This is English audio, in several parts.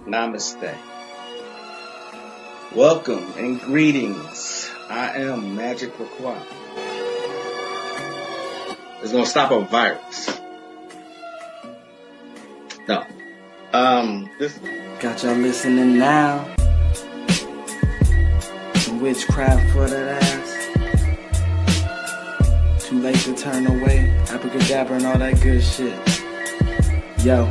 Namaste. Welcome and greetings. I am Magick and Ani. It's gonna stop a virus. No. This got y'all listening now. Some witchcraft for that ass. Too late to turn away. Abracadabra and all that good shit. Yo.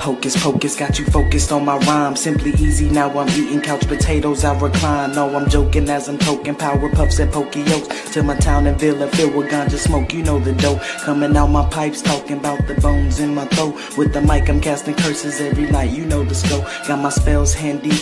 Hocus pocus, got you focused on my rhyme. Simply easy, now I'm eating couch potatoes, I recline. No, I'm joking as I'm toking power puffs and pokey yokes. Till my town and villa filled with ganja smoke, you know the dope. Coming out my pipes, talking about the bones in my throat. With the mic, I'm casting curses every night, you know the scope. Got my spells handy.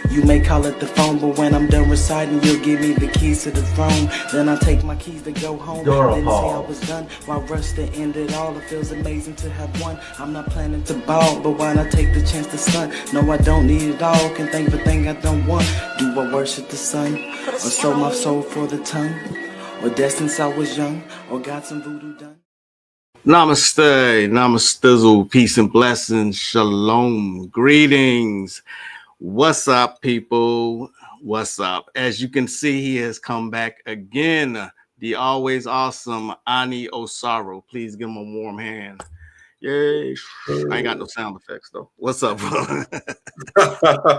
You may call it the phone, but when I'm done reciting, you'll give me the keys to the throne. Then I'll take my keys to go home. Didn't say I was done. While rush to end it all, it feels amazing to have won. I'm not planning to ball, but why not take the chance to stunt? No, I don't need it all. Can thank for thing I don't want. Do I worship the sun? Or sold my soul for the tongue? Or death since I was young? Or got some voodoo done? Namaste, namastizzle, peace and blessings, shalom, greetings. What's up, people? What's up? As you can see, he has come back again. The always awesome Ani Osaru. Please give him a warm hand. Yay. I ain't got no sound effects, though. What's up, bro?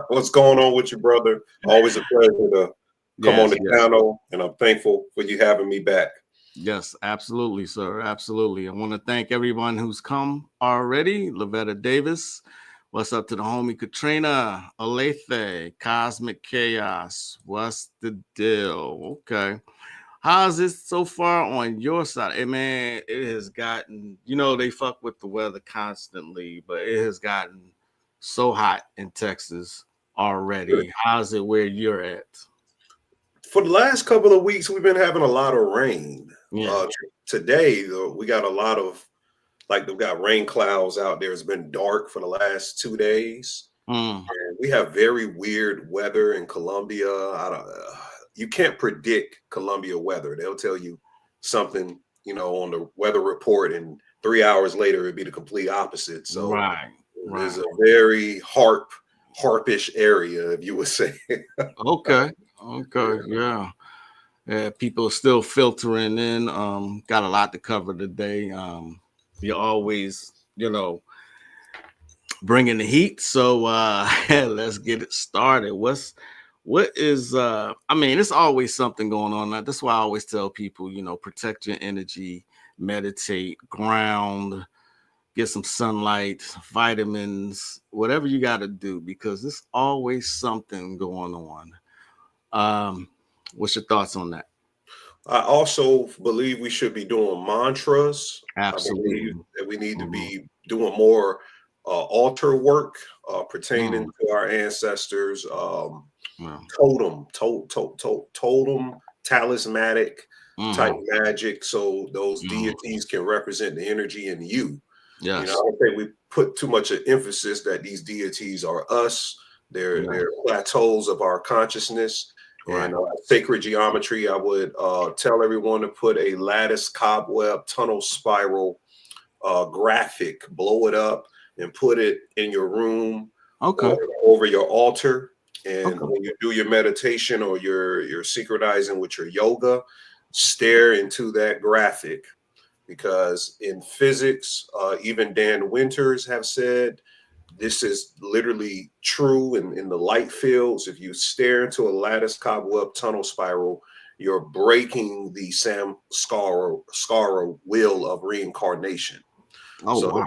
What's going on with you, brother? Always a pleasure to come on the channel, and I'm thankful for you having me back. Yes, absolutely, sir. Absolutely. I want to thank everyone who's come already. Lavetta Davis. What's up to the homie Katrina, Alethe, Cosmic Chaos? What's the deal? Okay. How's it so far on your side? Hey, man, it has gotten, they fuck with the weather constantly, but it has gotten so hot in Texas already. How's it where you're at? For the last couple of weeks, we've been having a lot of rain. Yeah. Today, though, we got a lot of, we've got rain clouds out there. It's been dark for the last 2 days. And we have very weird weather in Colombia. You can't predict Colombia weather. They'll tell you something, on the weather report, and 3 hours later, it'd be the complete opposite. So there's a very harpish area, if you would say. Okay. Yeah. People are still filtering in. Got a lot to cover today. You're always, bringing the heat. So let's get it started. What is it's always something going on. That's why I always tell people, protect your energy, meditate, ground, get some sunlight, vitamins, whatever you got to do, because there's always something going on. What's your thoughts on that? I also believe we should be doing mantras. Absolutely. I believe that we need to be doing more altar work pertaining to our ancestors, totem, talismanic type magic, so those deities can represent the energy in you. Yes. I don't think we put too much emphasis that these deities are us. They're plateaus of our consciousness. And sacred geometry, I would tell everyone to put a lattice, cobweb, tunnel spiral graphic, blow it up and put it in your room or over your altar. And when you do your meditation or you're synchronizing with your yoga, stare into that graphic, because in physics, even Dan Winters have said, this is literally true in the light fields. If you stare into a lattice, cobweb, tunnel spiral, you're breaking the samskara wheel of reincarnation. The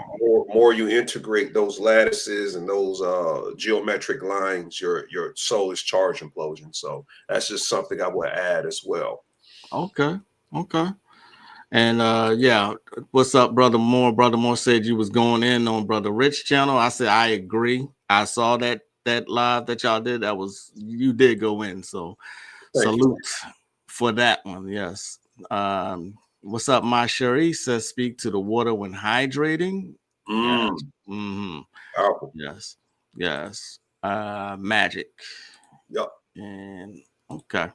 more you integrate those lattices and those geometric lines, your soul is charged implosion. So that's just something I would add as well. Okay. And what's up, Brother Moore? Brother Moore said you was going in on Brother Rich channel. I said I agree. I saw that live that y'all did. You did go in. So salute for that one. Yes. What's up, my Sherry? Says speak to the water when hydrating. Yes. Yes. Magic. Yep. And okay.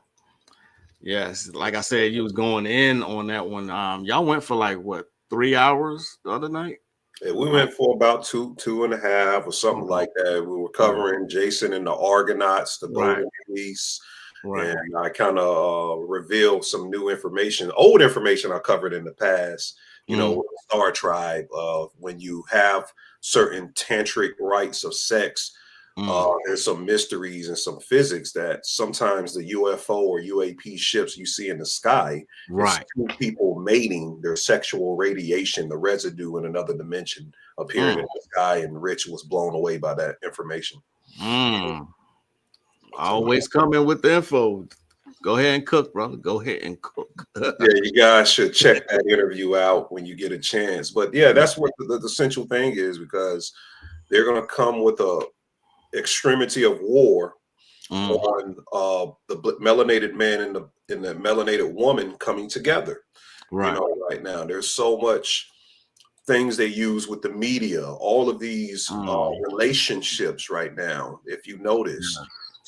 Yes, like I said, you was going in on that one. Y'all went for 3 hours the other night? Yeah, we went for about two and a half or something like that. We were covering Jason and the Argonauts, the Golden Fleece, and I kind of revealed some new information, old information I covered in the past. You know, with the Star Tribe, when you have certain tantric rites of sex, there's some mysteries and some physics that sometimes the UFO or UAP ships you see in the sky, it's two people mating, their sexual radiation, the residue in another dimension appearing in the sky, and Rich was blown away by that information. Always coming with the info. Go ahead and cook, brother. Go ahead and cook. Yeah, you guys should check that interview out when you get a chance. But yeah, that's what the essential thing is, because they're going to come with a extremity of war on the melanated man and the melanated woman coming together. You know, right now there's so much things they use with the media, all of these relationships right now. If you notice,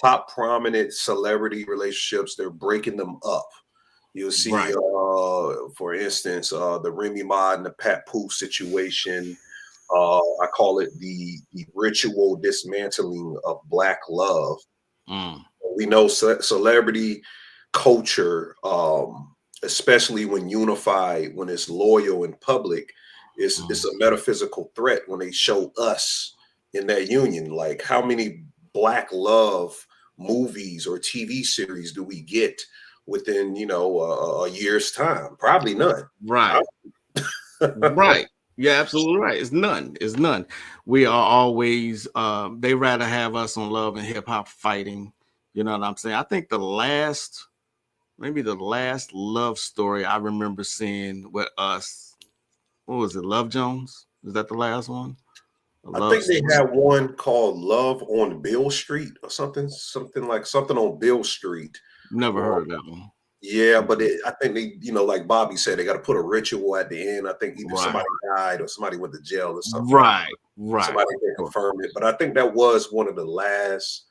top prominent celebrity relationships, they're breaking them up. You'll see, for instance, the Remy Ma and the Pat Pooh situation. I call it the ritual dismantling of Black love. We know celebrity culture, especially when unified, when it's loyal and public, it's a metaphysical threat when they show us in that union. Like, how many Black love movies or TV series do we get within, you know, a year's time? Probably none. Right. Yeah, absolutely right. It's none. It's none. We are always they rather have us on Love and Hip Hop fighting. You know what I'm saying? I think maybe the last love story I remember seeing with us, what was it? Love Jones? Is that the last one? I think they had one called Love on Bill Street or something on Bill Street. Never heard of that one. Yeah, but I think they, you know, like Bobby said, they got to put a ritual at the end. I think either somebody died or somebody went to jail or something. Somebody can confirm it. But I think that was one of the last,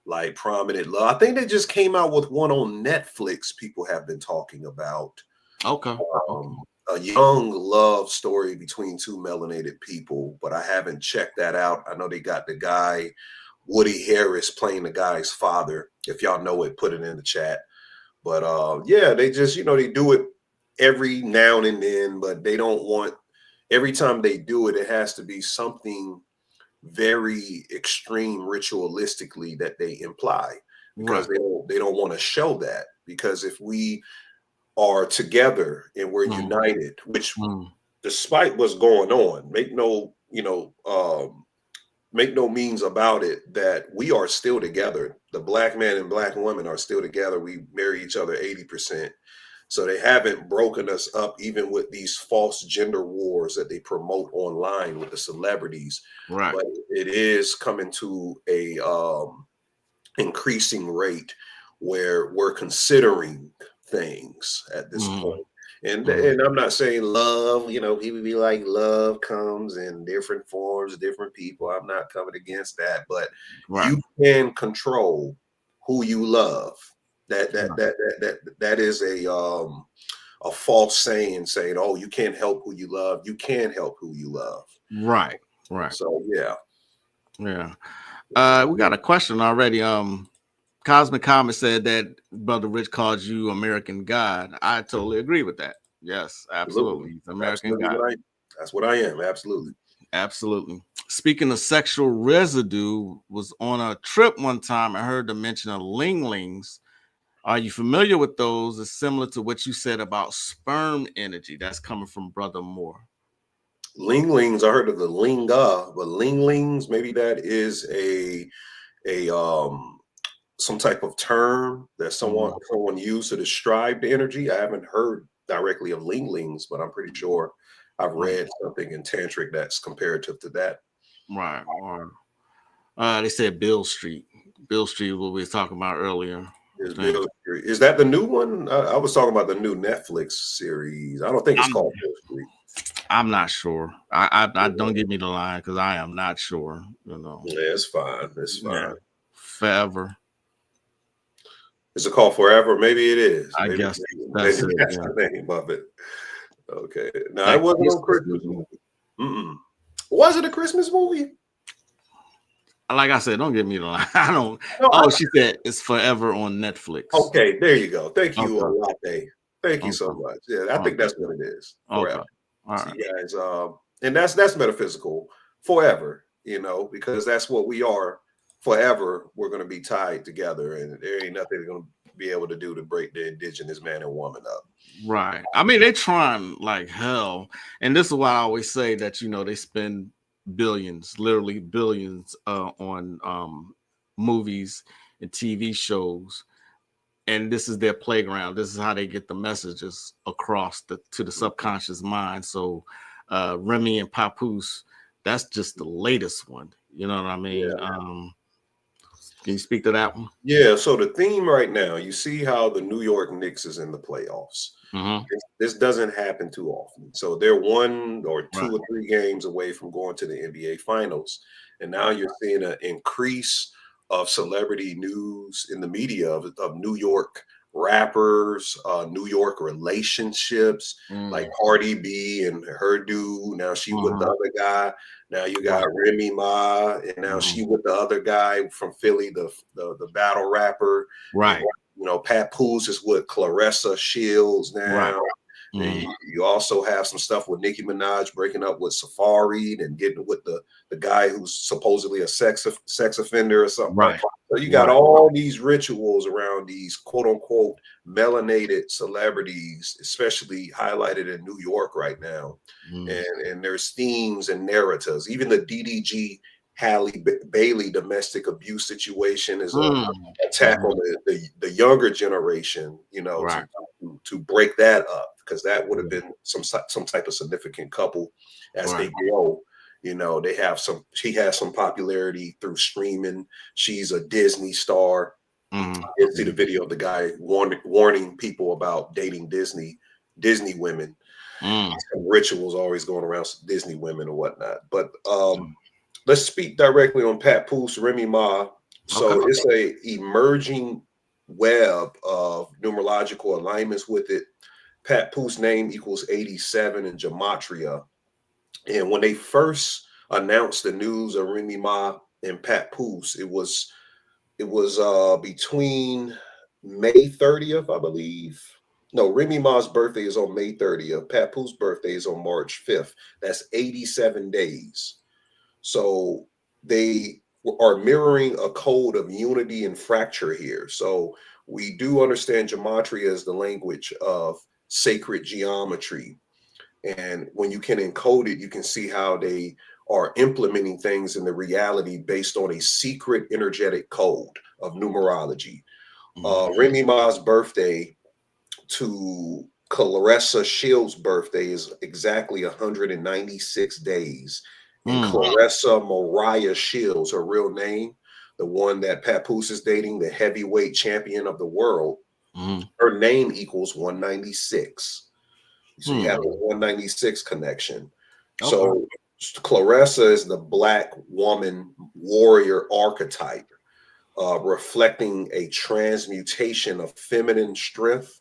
like, prominent love. I think they just came out with one on Netflix people have been talking about. A young love story between two melanated people, but I haven't checked that out. I know they got the guy, Woody Harris, playing the guy's father. If y'all know it, put it in the chat. But yeah, they just, you know, they do it every now and then, but they don't want, every time they do it, it has to be something very extreme ritualistically that they imply, because they don't want to show that. Because if we are together and we're united, which despite what's going on, make no means about it, that we are still together. The Black man and Black woman are still together. We marry each other 80%. So they haven't broken us up, even with these false gender wars that they promote online with the celebrities. But it is coming to a increasing rate where we're considering things at this point. And I'm not saying love, you know, people be like, love comes in different forms, different people. I'm not coming against that, but you can control who you love. That is a false saying, oh, you can't help who you love. You can help who you love. Right. So yeah. We got a question already. Cosmic Comet said that Brother Rich called you American God. I totally agree with that. Yes, absolutely. He's American God. Right. That's what I am. Absolutely. Speaking of sexual residue, was on a trip one time. I heard them mention of linglings. Are you familiar with those? It's similar to what you said about sperm energy that's coming from Brother Moore. Linglings, I heard of the linga, but linglings, maybe that is a some type of term that someone used to describe the energy. I haven't heard directly of linglings, but I'm pretty sure I've read something in tantric that's comparative to that. They said Bill Street. Bill Street, what we were talking about earlier. Is that the new one? I was talking about the new Netflix series. I don't think it's called Bill Street. I'm not sure. I don't give me the line, because I am not sure. You know. Yeah, it's fine. Yeah. Forever. Is it called Forever? Maybe it is. I guess that's the name of it. Okay. Now, I wasn't on Christmas. Was it a Christmas movie? Like I said, don't get me the line. I don't. No, Oh, she said it's forever on Netflix. Okay, there you go. Thank you, Okay. Latte. Thank you so much. Yeah, I think that's what it is. Forever. Okay. All right. So you guys, and that's metaphysical forever, you know, because that's what we are. Forever, we're going to be tied together, and there ain't nothing going to be able to do to break the indigenous man and woman up. Right. I mean, they're trying like hell, and this is why I always say that, you know, they spend billions, literally billions, on movies and TV shows, and this is their playground. This is how they get the messages across to the subconscious mind. So Remy and Papoose, that's just the latest one. You know what I mean? Yeah. Can you speak to that one? Yeah. So the theme right now, you see how the New York Knicks is in the playoffs. Mm-hmm. This doesn't happen too often. So they're 1 or 2 or 3 games away from going to the NBA Finals. And now you're seeing an increase of celebrity news in the media of New York rappers, New York relationships, like Cardi B and her dude. Now she with the other guy. Now you got Remy Ma, and now she with the other guy from Philly, the battle rapper. Right. You know, Papoose is with Clarissa Shields now. And you also have some stuff with Nicki Minaj breaking up with Safari and getting with the guy who's supposedly a sex offender or something. Right. So you got all these rituals around these quote unquote melanated celebrities, especially highlighted in New York right now. And there's themes and narratives. Even the DDG Halle Bailey domestic abuse situation is an attack on the younger generation, you know, to break that up, because that would have been some type of significant couple as they grow. You know, she has some popularity through streaming. She's a Disney star. You see the video of the guy warning people about dating Disney women. Some rituals always going around Disney women or whatnot. But let's speak directly on Papoose, Remy Ma. So it's a emerging web of numerological alignments with it. Papoose name equals 87 in Gematria. And when they first announced the news of Remy Ma and Papoose, it was between May 30th, I believe. No, Remy Ma's birthday is on May 30th. Papoose birthday is on March 5th. That's 87 days. So they are mirroring a code of unity and fracture here. So we do understand Gematria as the language of sacred geometry. And when you can encode it, you can see how they are implementing things in the reality based on a secret energetic code of numerology. Remy Ma's birthday to Clarissa Shields' birthday is exactly 196 days. And Clarissa Mariah Shields, her real name, the one that Papoose is dating, the heavyweight champion of the world, her name equals 196. So you have a 196 connection. So Clarissa is the Black woman warrior archetype, reflecting a transmutation of feminine strength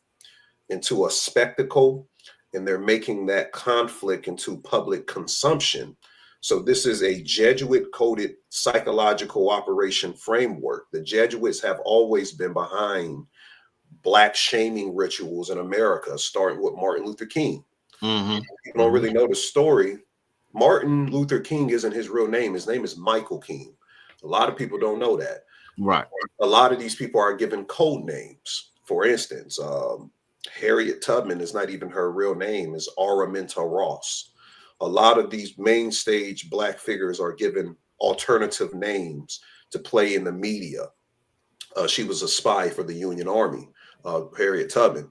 into a spectacle, and they're making that conflict into public consumption. So this is a Jesuit-coded psychological operation framework. The Jesuits have always been behind Black shaming rituals in America, starting with Martin Luther King. You don't really know the story. Martin Luther King isn't his real name. His name is Michael King. A lot of people don't know that. Right. A lot of these people are given code names. For instance, Harriet Tubman is not even her real name, is Araminta Ross. A lot of these main stage Black figures are given alternative names to play in the media. She was a spy for the Union Army, Harriet Tubman.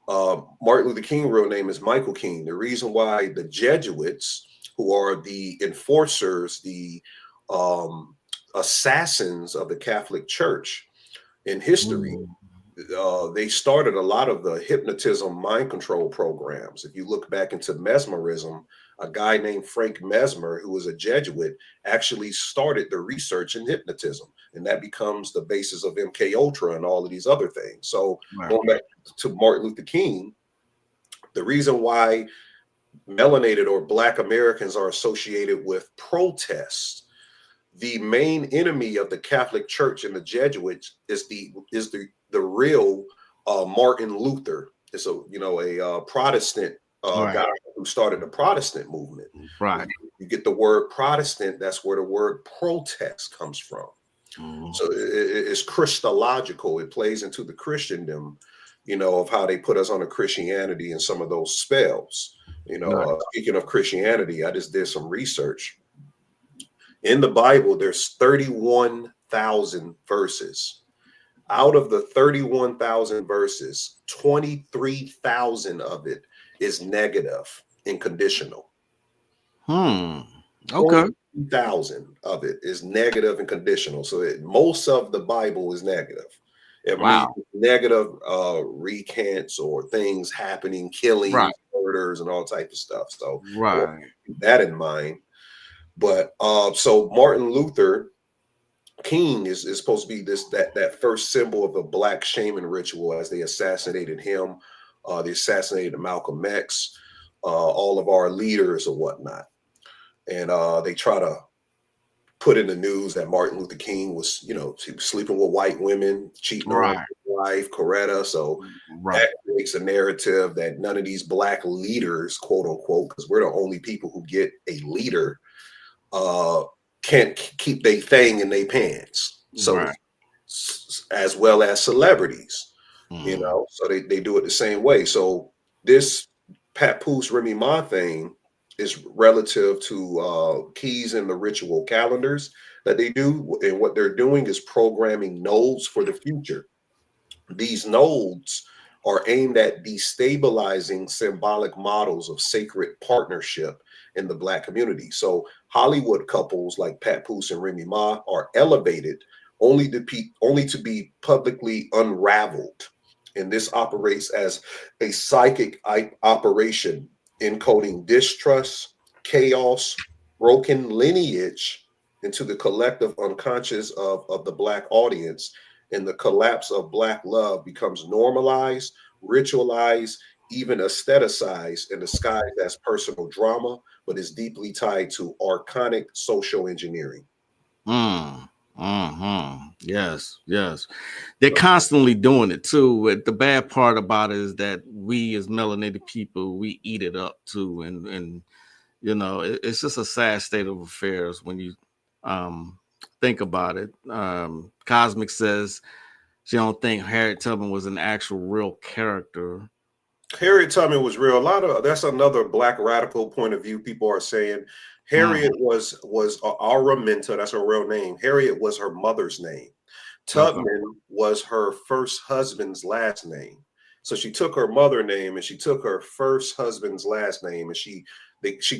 Martin Luther King real name is Michael King. The reason why the Jesuits, who are the enforcers, the assassins of the Catholic Church in history, they started a lot of the hypnotism mind control programs. If you look back into mesmerism, a guy named Frank Mesmer, who was a Jesuit, actually started the research in hypnotism, and that becomes the basis of MK Ultra and all of these other things. So going back to Martin Luther King, the reason why melanated or Black Americans are associated with protests. The main enemy of the Catholic Church and the Jesuits is the real Martin Luther. It's a Protestant guy who started the Protestant movement. Right. You get the word Protestant, that's where the word protest comes from. So it's Christological. It plays into the Christendom, of how they put us on a Christianity and some of those spells. Speaking of Christianity, I just did some research. In the Bible, there's 31,000 verses. Out of the 31,000 verses, 23,000 of it is negative and conditional. Okay. 20,000 of it is negative and conditional. So most of the Bible is negative. It means negative recants or things happening, killing, murders, and all types of stuff. So keep that in mind. But so Martin Luther King is supposed to be that first symbol of the Black shaman ritual as they assassinated him. They assassinated Malcolm X, all of our leaders or whatnot. And they try to put in the news that Martin Luther King was, he was sleeping with white women, cheating on his wife, Coretta. So that makes a narrative that none of these Black leaders, quote unquote, because we're the only people who get a leader, can't keep their thing in their pants. So as well as celebrities, so they do it the same way. So this Papoose Remy Ma thing is relative to keys in the ritual calendars that they do. And what they're doing is programming nodes for the future. These nodes are aimed at destabilizing symbolic models of sacred partnership in the Black community. So Hollywood couples like Papoose and Remy Ma are elevated only to be publicly unraveled. And this operates as a psychic operation, encoding distrust, chaos, broken lineage into the collective unconscious of the Black audience. And the collapse of Black love becomes normalized, ritualized, even aestheticized and disguised as personal drama, but is deeply tied to archonic social engineering. Yes. They're constantly doing it too. The bad part about it is that we as melanated people, we eat it up too. And it's just a sad state of affairs when you think about it. Cosmic says she don't think Harriet Tubman was an actual real character. Harriet Tubman was real. That's another Black radical point of view. People are saying Harriet was Araminta. That's her real name. Harriet was her mother's name. Tubman was her first husband's last name. So she took her mother name and she took her first husband's last name, and she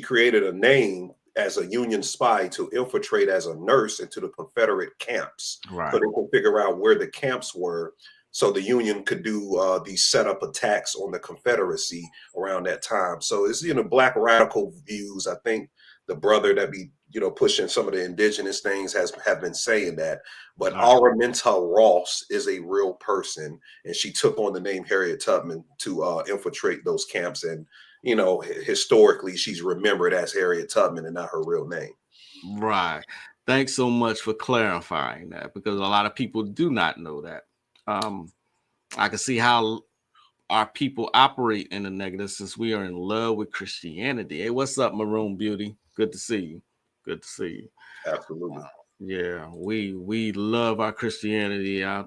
created a name as a Union spy to infiltrate as a nurse into the Confederate camps, so they could figure out where the camps were, so the Union could do these setup attacks on the Confederacy around that time. So it's Black radical views. I think the brother that be pushing some of the indigenous things have been saying that. But Araminta Ross is a real person, and she took on the name Harriet Tubman to infiltrate those camps. And historically, she's remembered as Harriet Tubman and not her real name. Right. Thanks so much for clarifying that, because a lot of people do not know that. I can see how our people operate in the negative since we are in love with Christianity. Hey, what's up, Maroon Beauty? Good to see you. Good to see you. Absolutely. Yeah, we love our Christianity. I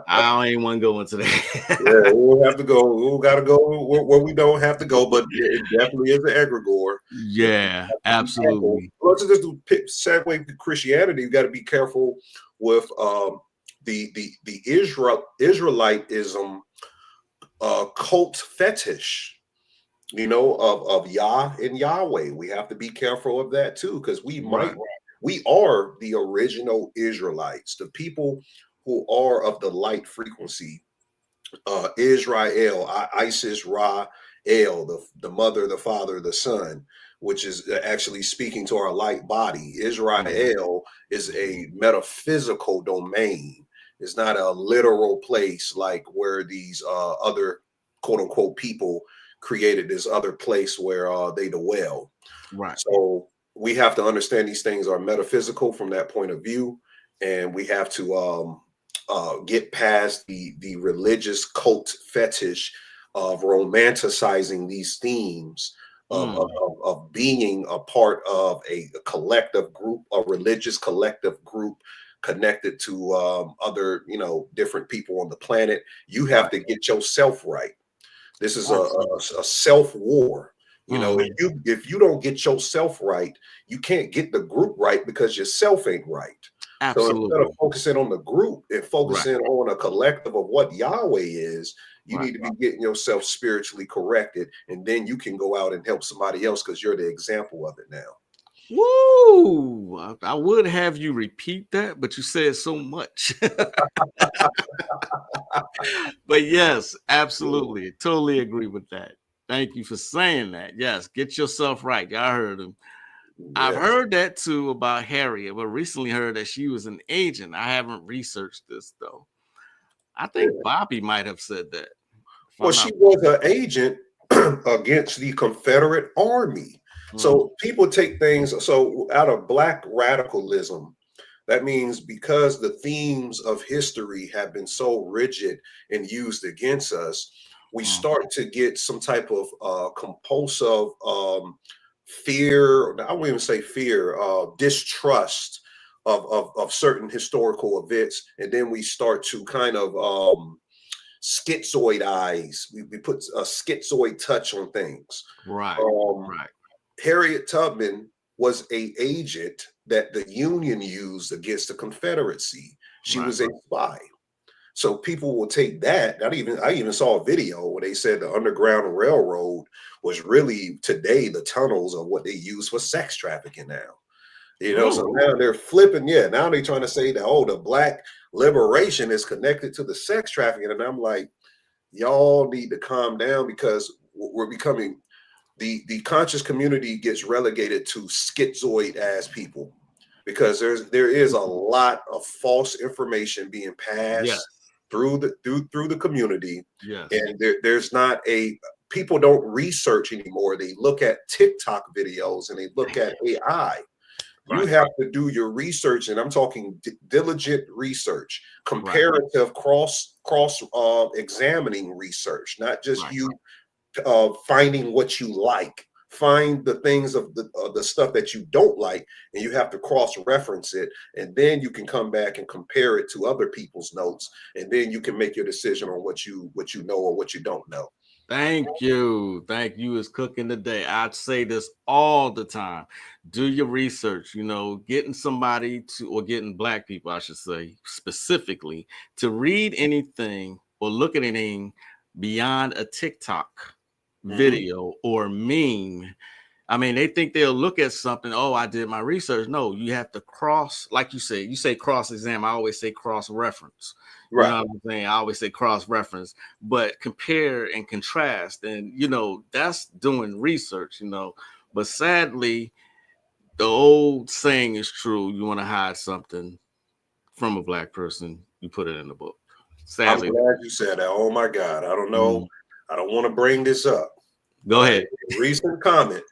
ain't want to go into that. Yeah, we'll have to go. We got to go where we don't have to go, but it definitely is an egregore. Yeah, absolutely. Let's just segue to Christianity. You got to be careful with the Israelitism cult fetish, of Yah and Yahweh. We have to be careful of that too, because we are the original Israelites, the people who are of the light frequency. Israel, Isis, Ra, El, the mother, the father, the son, which is actually speaking to our light body. Israel is a metaphysical domain. It's not a literal place like where these other quote unquote people created this other place where they dwell. Right. So we have to understand these things are metaphysical from that point of view, and we have to get past the religious cult fetish of romanticizing these themes of being a part of a collective group, a religious collective group connected to other, different people on the planet. You have to get yourself right. This is a self war. If you don't get yourself right, you can't get the group right because yourself ain't right. Absolutely. So instead of focusing on the group and focusing on a collective of what Yahweh is, you need to be getting yourself spiritually corrected, and then you can go out and help somebody else because you're the example of it now. Woo! I would have you repeat that, but you said so much. But yes, absolutely. Totally agree with that. Thank you for saying that. Yes, get yourself right. I heard him. Yes. I've heard that too about Harriet, but recently heard that she was an agent. I haven't researched this though. I think Bobby might have said that. Well, she was an agent against the Confederate Army. So people take things, so out of Black radicalism, that means because the themes of history have been so rigid and used against us, we start to get some type of compulsive fear, I won't even say fear, distrust of certain historical events. And then we start to kind of schizoid we put a schizoid touch on things. Right. Harriet Tubman was an agent that the Union used against the Confederacy. She was a spy. So people will take that. I even saw a video where they said the Underground Railroad was really today the tunnels of what they use for sex trafficking now. So now they're flipping. Now they're trying to say that, the Black liberation is connected to the sex trafficking. And I'm like, y'all need to calm down, because we're becoming, the conscious community gets relegated to schizoid ass people, because there is a lot of false information being passed through the community. And there's not people don't research anymore. They look at TikTok videos and they look at AI. You have to do your research, and I'm talking diligent research, comparative cross examining research, not just you finding what you like. Find the things of the stuff that you don't like, and you have to cross reference it, and then you can come back and compare it to other people's notes, and then you can make your decision on what you know or what you don't know. Thank you. Is cooking today. I'd say this all the time. Do your research, getting somebody or getting Black people, I should say, specifically, to read anything or look at anything beyond a TikTok video or meme. I mean, they think they'll look at something. Oh, I did my research. No, you have to like you say cross-examine. I always say cross-reference. You know what I'm saying? I always say cross-reference, but compare and contrast. And, that's doing research, But sadly, the old saying is true. You want to hide something from a Black person, you put it in the book. Sadly. I'm glad you said that. Oh, my God. I don't know. I don't want to bring this up. Go ahead. Recent comment.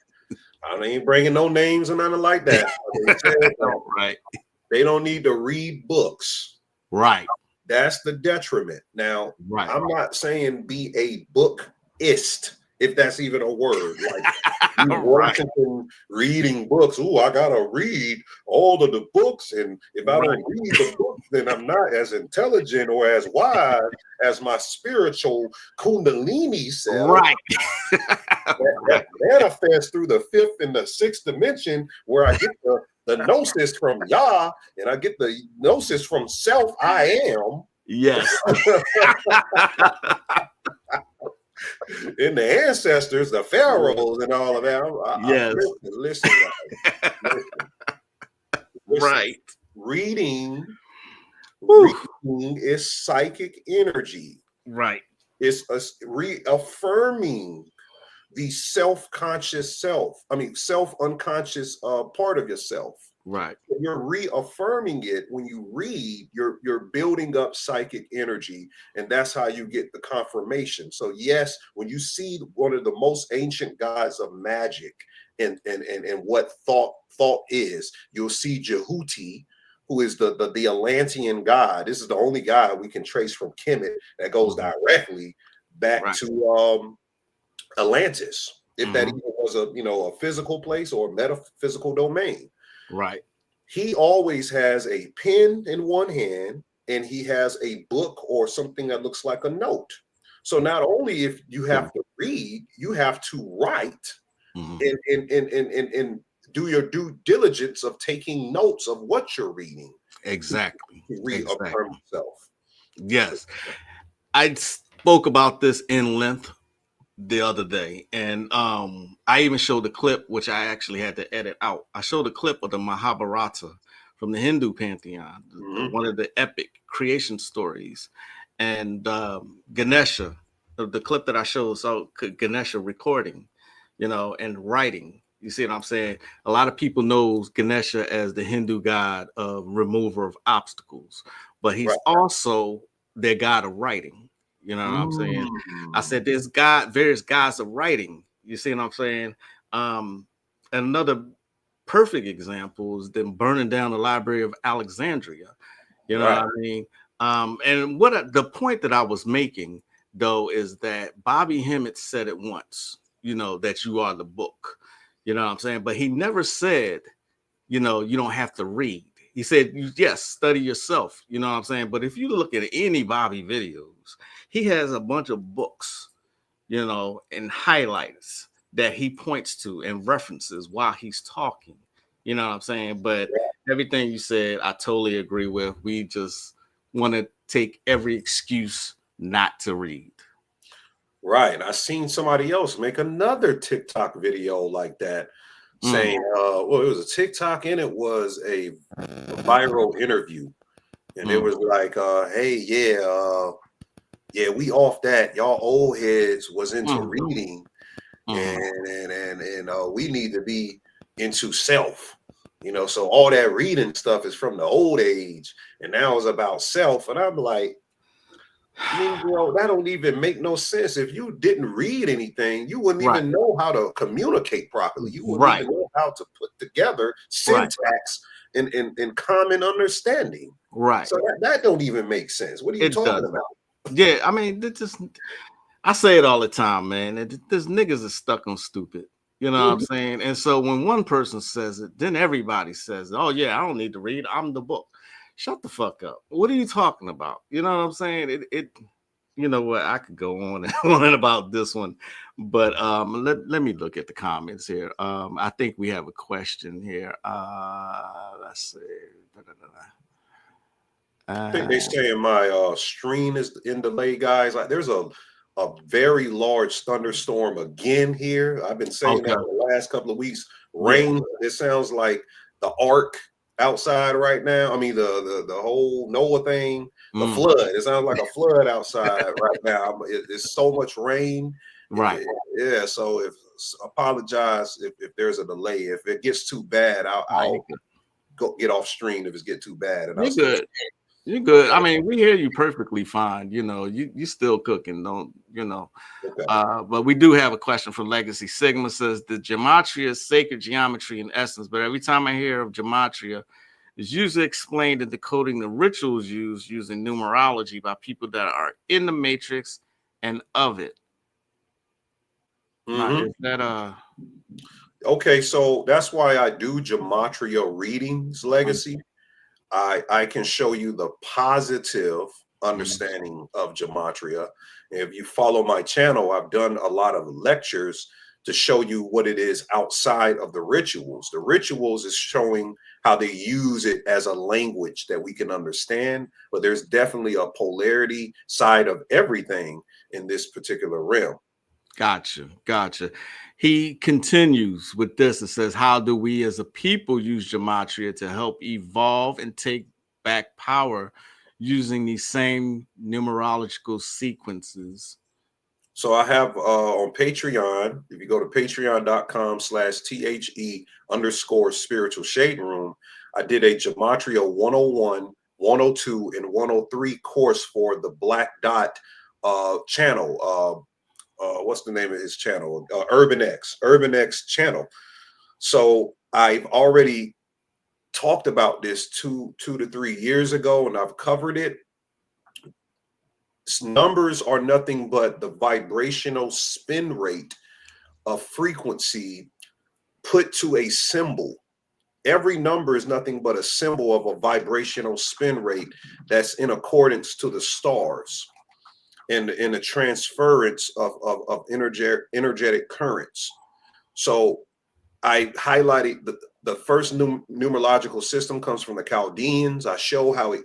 I ain't bringing no names or nothing like that. They don't need to read books. That's the detriment. Now, I'm not saying be a bookist, if that's even a word. Like reading books. Oh, I gotta read all of the books, and if I don't read the books, then I'm not as intelligent or as wise as my spiritual Kundalini self. That manifests through the fifth and the sixth dimension, where I get the gnosis from Yah, and I get the gnosis from self I am. Yes. And the ancestors, the pharaohs, and all of that. Listen. Reading is psychic energy. It's reaffirming the self-unconscious part of yourself. Right. You're reaffirming it when you read. You're building up psychic energy, and that's how you get the confirmation. So yes, when you see one of the most ancient gods of magic and what thought is, you'll see Jehuti, who is the Atlantean god. This is the only god we can trace from Kemet that goes directly back to Atlantis, if that even was a physical place or a metaphysical domain. Right. He always has a pen in one hand and he has a book or something that looks like a note. So not only if you have to read, you have to write and do your due diligence of taking notes of what you're reading. Exactly. To reaffirm yourself. Yes. I spoke about this in length the other day, and I even showed a clip, which I actually had to edit out. I showed a clip of the Mahabharata from the Hindu pantheon, one of the epic creation stories, and Ganesha, the clip that I showed, so Ganesha recording, and writing. You see what I'm saying? A lot of people knows Ganesha as the Hindu god of remover of obstacles, but he's also their god of writing. You know what I'm saying? I said there's various gods of writing. You see what I'm saying? And another perfect example is them burning down the Library of Alexandria. You know what I mean? And the point that I was making though is that Bobby Hemmett said it once, that you are the book. You know what I'm saying? But he never said, you don't have to read. He said, yes, study yourself. You know what I'm saying? But if you look at any Bobby videos, he has a bunch of books, and highlights that he points to and references while he's talking. You know what I'm saying? But everything you said, I totally agree with. We just want to take every excuse not to read. Right. I seen somebody else make another TikTok video like that, saying, well, it was a TikTok and it was a viral interview. And it was like, hey, yeah, we off that. Y'all old heads was into reading, and we need to be into self. So all that reading stuff is from the old age, and now it's about self. And I'm like, that don't even make no sense. If you didn't read anything, you wouldn't even know how to communicate properly. You wouldn't even know how to put together syntax and common understanding. Right. So that don't even make sense. What are you talking about? Yeah, I mean, I say it all the time, man. This niggas is stuck on stupid. You know what I'm saying? And so when one person says it, then everybody says, oh, yeah, I don't need to read. I'm the book. Shut the fuck up. What are you talking about? You know what I'm saying? You know what? I could go on and on about this one, but let me look at the comments here. I think we have a question here. Let's see. I think they saying my stream is in delay, guys. Like, there's a very large thunderstorm again here. I've been saying that for the last couple of weeks. Rain. It sounds like the ark outside right now. I mean, the whole Noah thing, the flood. It sounds like a flood outside right now. It's so much rain. Right. Yeah. So apologize if there's a delay. If it gets too bad, I'll go get off stream if it gets too bad. And You're good. You're good. I mean, we hear you perfectly fine. You still cooking, don't you know? Okay. But we do have a question from Legacy Sigma. Says the Gematria is sacred geometry in essence, but every time I hear of Gematria, it's usually explained in decoding the rituals used using numerology by people that are in the matrix and of it. Now, is that okay? So that's why I do Gematria readings, Legacy. I can show you the positive understanding of Gematria. If you follow my channel, I've done a lot of lectures to show you what it is outside of the rituals. The rituals is showing how they use it as a language that we can understand, but there's definitely a polarity side of everything in this particular realm. Gotcha. He continues with this. It says, how do we as a people use Gematria to help evolve and take back power using these same numerological sequences? So I have on Patreon, if you go to patreon.com/THE_spiritual shade room, I did a Gematria 101, 102, and 103 course for the Black Dot channel. What's the name of his channel? Urban X channel. So I've already talked about this two to 3 years ago, and I've covered it. Numbers are nothing but the vibrational spin rate of frequency put to a symbol. Every number is nothing but a symbol of a vibrational spin rate that's in accordance to the stars and in the transference of energetic currents. So I highlighted the first numerological system comes from the Chaldeans. I show how it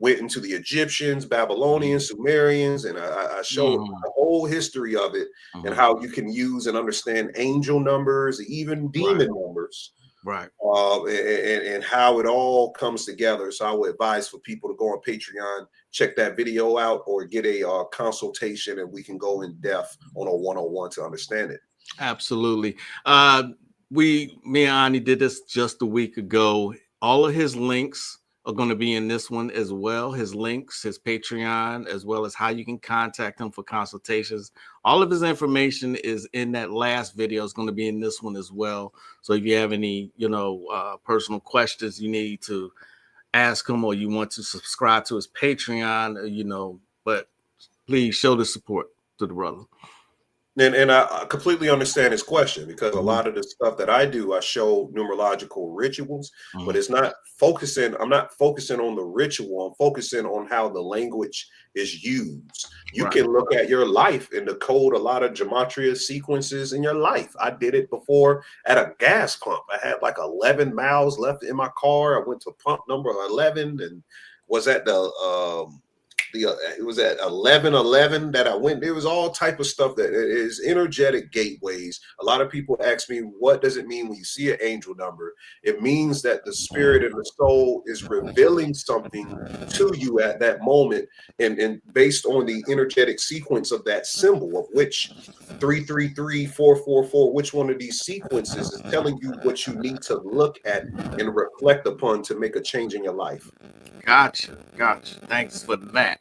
went into the Egyptians, Babylonians, Sumerians, and I showed the whole history of it and how you can use and understand angel numbers, even demon numbers, and how it all comes together. So I would advise for people to go on Patreon, check that video out, or get a consultation, and we can go in depth on a 101 to understand it. Absolutely. Me and Ani did this just a week ago. All of his links are going to be in this one as well. His links, his Patreon, as well as how you can contact him for consultations. All of his information is in that last video. It's going to be in this one as well. So if you have any, personal questions you need to ask him, or you want to subscribe to his Patreon, but please show the support to the brother. And I completely understand his question, because a lot of the stuff that I do, I show numerological rituals, but it's not focusing. I'm not focusing on the ritual. I'm focusing on how the language is used. You can look at your life and decode a lot of gematria sequences in your life. I did it before at a gas pump. I had like 11 miles left in my car. I went to pump number 11 and was at it was at 11:11 that I went. There was all type of stuff that is energetic gateways. A lot of people ask me, what does it mean when you see an angel number? It means that the spirit and the soul is revealing something to you at that moment, and based on the energetic sequence of that symbol, of which 333, 444, which one of these sequences is telling you what you need to look at and reflect upon to make a change in your life. Gotcha. Thanks for that.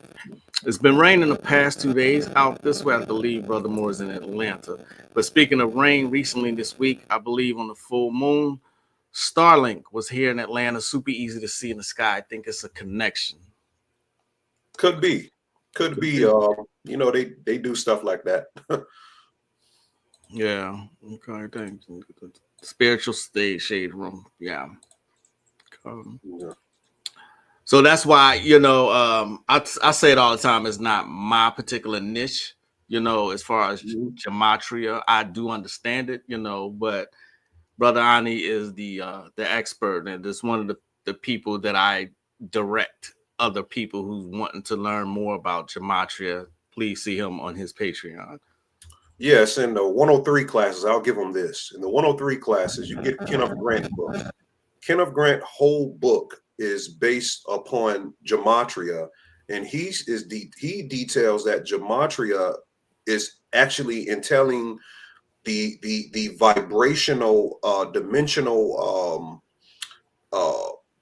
It's been raining the past 2 days out this way. I believe Brother Moore is in Atlanta. But speaking of rain, recently this week, I believe on the full moon, Starlink was here in Atlanta. Super easy to see in the sky. I think it's a connection. Could be. They do stuff like that. Yeah. Okay. Thanks. Spiritual stage shade room. Yeah. So that's why, I say it all the time. It's not my particular niche, as far as gematria. I do understand it, but Brother Ani is the expert, and it's one of the people that I direct other people who's wanting to learn more about gematria. Please see him on his Patreon. Yes, in the 103 classes, I'll give them this. In the 103 classes, you get Kenneth Grant book. Kenneth Grant whole book is based upon gematria, and he details that gematria is actually entailing the vibrational dimensional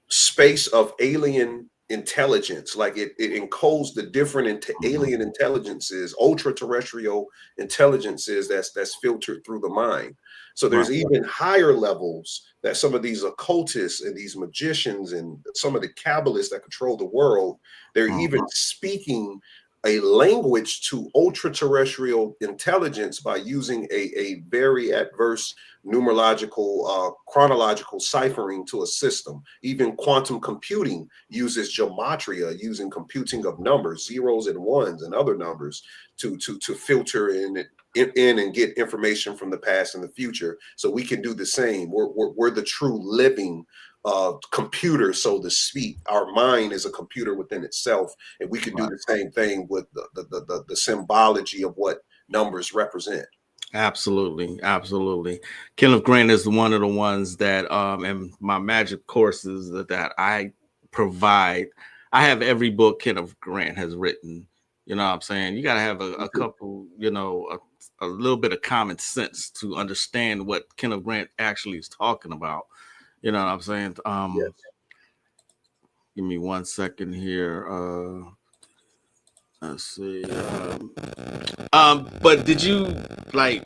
space of alien intelligence. Like it encodes the different alien intelligences, ultra terrestrial intelligences that's filtered through the mind. So there's even higher levels that some of these occultists and these magicians and some of the Kabbalists that control the world, they're even speaking a language to ultra terrestrial intelligence by using a very adverse numerological chronological ciphering to a system. Even quantum computing uses gematria, using computing of numbers, zeros and ones and other numbers to filter in and get information from the past and the future. So we can do the same. We're the true living computer, so to speak. Our mind is a computer within itself, and we can do the same thing with the symbology of what numbers represent. Absolutely. Kenneth Grant is one of the ones that in my magic courses that I provide. I have every book Kenneth Grant has written You know what I'm saying? You got to have a couple, you know, a little bit of common sense to understand what Kenneth Grant actually is talking about. You know what I'm saying? Yes. Give me 1 second here. Let's see. But did you like?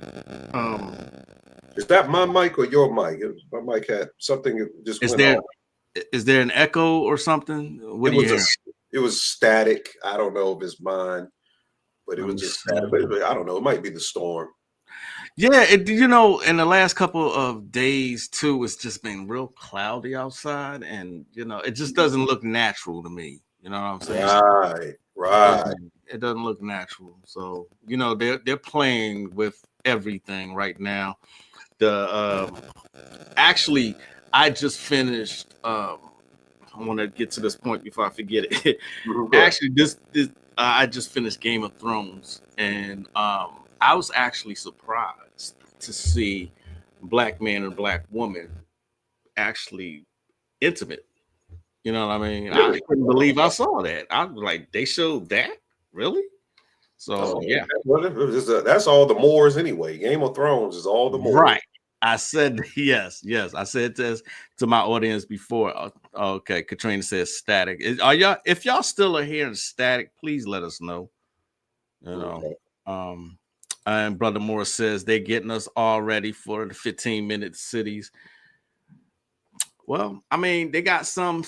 Is that my mic or your mic? My mic had something that just went off. Is there an echo or something? What do you hear? It was static. I don't know if it's mine, but it was just static. But I don't know. It might be the storm. Yeah, you know, in the last couple of days too, it's just been real cloudy outside, and you know, it just doesn't look natural to me. You know what I'm saying? Right. It doesn't look natural. So you know, they're playing with everything right now. The actually, I just finished. I want to get to this point before I forget it. Actually, this I just finished Game of Thrones, and I was actually surprised to see black man and black woman actually intimate. You know what I mean? Really? I couldn't believe I saw that. I was like, they showed that? Really? So yeah. That's all the Moors anyway. Game of Thrones is all the Moors. Right. I said yes. I said this to my audience before. Okay, Katrina says static. Are y'all? If y'all still are hearing static, please let us know. You know. Okay. And Brother Morris says they're getting us all ready for the 15-minute cities. Well, I mean, they got some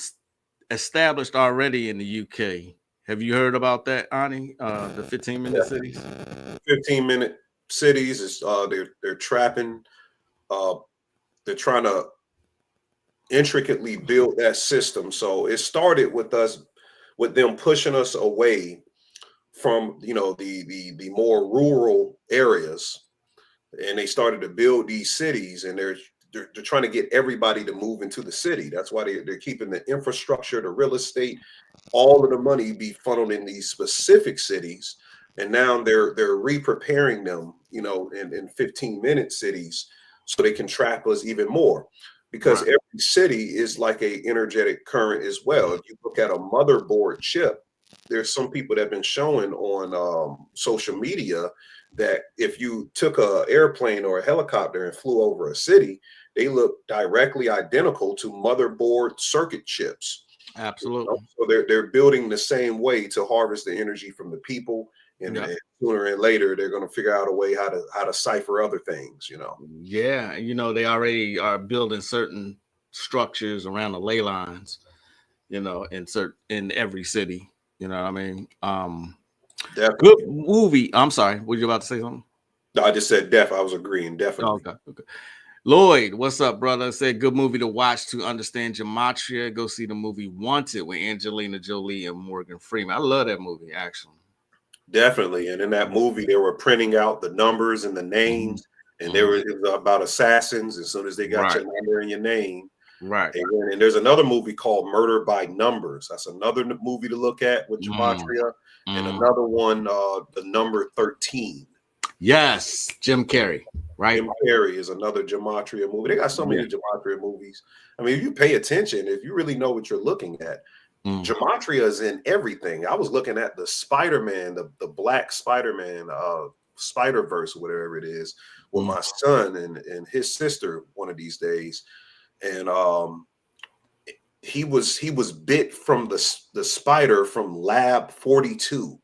established already in the UK. Have you heard about that, Ani? The 15-minute cities. 15-minute cities is they're trapping. They're trying to intricately build that system. So it started with them pushing us away from, you know, the more rural areas, and they started to build these cities, and they're trying to get everybody to move into the city. That's why they're keeping the infrastructure, the real estate, all of the money be funneled in these specific cities, and now they're re-preparing them, you know, in 15-minute cities, so they can trap us even more, because every city is like a energetic current as well. If you look at a motherboard chip, there's some people that have been showing on social media that if you took an airplane or a helicopter and flew over a city, they look directly identical to motherboard circuit chips. Absolutely. So they're building the same way to harvest the energy from the people, and sooner and later they're going to figure out a way how to cipher other things, you know. Yeah, you know, they already are building certain structures around the ley lines, you know, in every city. You know what I mean? Good movie. I'm sorry. Were you about to say something? No, I just said I was agreeing. Definitely. Okay. Lloyd, what's up, brother? Said good movie to watch to understand Gematria. Go see the movie Wanted with Angelina Jolie and Morgan Freeman. I love that movie, actually. Definitely. And in that movie, they were printing out the numbers and the names, and it was about assassins. As soon as they got your number and your name. Right. And there's another movie called Murder by Numbers. That's another movie to look at with Gematria. And another one, The Number 13. Yes, Jim Carrey. Right. Jim Carrey is another Gematria movie. They got so many Gematria movies. I mean, if you pay attention, if you really know what you're looking at, Gematria is in everything. I was looking at the Spider-Man, the black Spider-Man, Spider-Verse, whatever it is, with my son and his sister one of these days. And he was bit from the spider from Lab 42.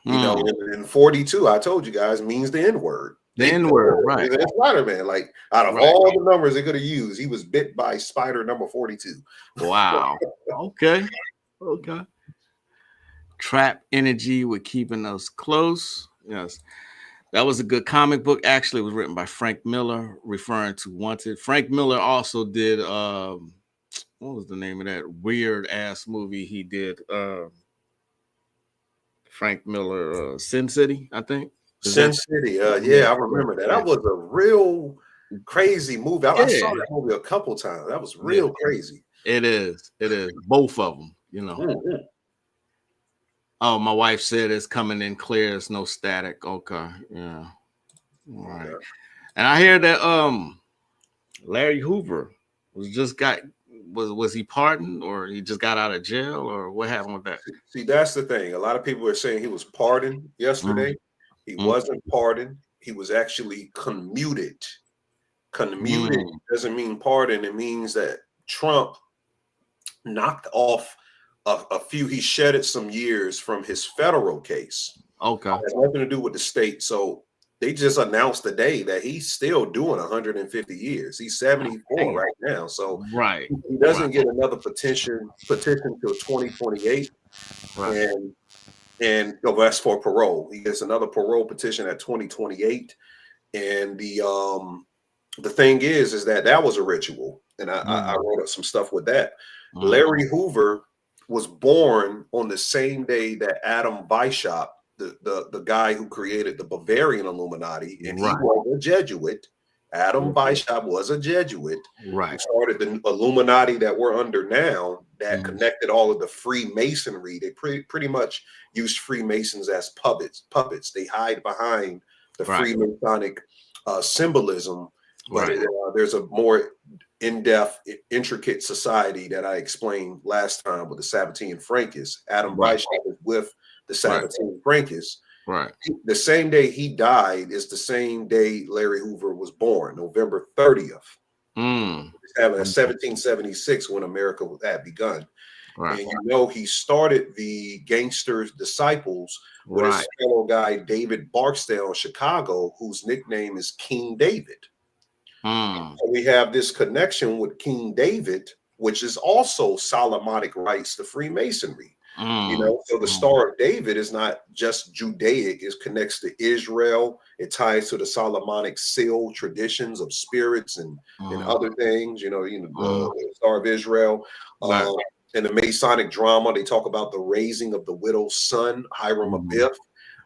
You know, and 42, I told you guys, means the N-word. The N-word, right? It's Spider-Man. Like, out of all the numbers they could have used, he was bit by spider number 42. Wow. Okay. Trap energy with keeping us close. Yes. That was a good comic book. Actually, it was written by Frank Miller, referring to Wanted. Frank Miller also did what was the name of that weird ass movie he did? Frank Miller, Sin City, I think. Sin City, yeah, I remember that. That was a real crazy movie. I saw that movie a couple times. That was real crazy. It is. Both of them, you know. Oh, my wife said it's coming in clear. It's no static. Okay, yeah. All right. And I hear that Larry Hoover was just got was he pardoned, or he just got out of jail, or what happened with that? See, that's the thing. A lot of people are saying he was pardoned yesterday. He wasn't pardoned. He was actually commuted. Commuted doesn't mean pardon. It means that Trump knocked off a few. He shedded some years from his federal case. Okay. It has nothing to do with the state. So they just announced today that he's still doing 150 years. He's 74 right now. So he doesn't get another petition till 2028. Right. And that's for parole. He gets another parole petition at 2028. And the thing is that was a ritual. And I wrote up some stuff with that. Larry Hoover was born on the same day that Adam Weishaupt, the guy who created the Bavarian Illuminati, and he was a Jesuit. Adam Weishaupt was a Jesuit. Right. Who started the Illuminati that we're under now, that connected all of the Freemasonry. They pretty much used Freemasons as puppets. They hide behind the Freemasonic symbolism. But there's a more in-depth, intricate society that I explained last time with the Sabbatean Frankists. Adam Weishaupt is with the Sabbatean Frankists. Right. The same day he died is the same day Larry Hoover was born, November 30th. Having 1776 when America had begun. Right. And he started the Gangster's Disciples with his fellow guy David Barksdale in Chicago, whose nickname is King David. So we have this connection with King David, which is also Solomonic rites to Freemasonry. So the Star of David is not just Judaic; it connects to Israel. It ties to the Solomonic seal traditions of spirits and other things. The Star of Israel. In the Masonic drama, they talk about the raising of the widow's son, Hiram Abiff.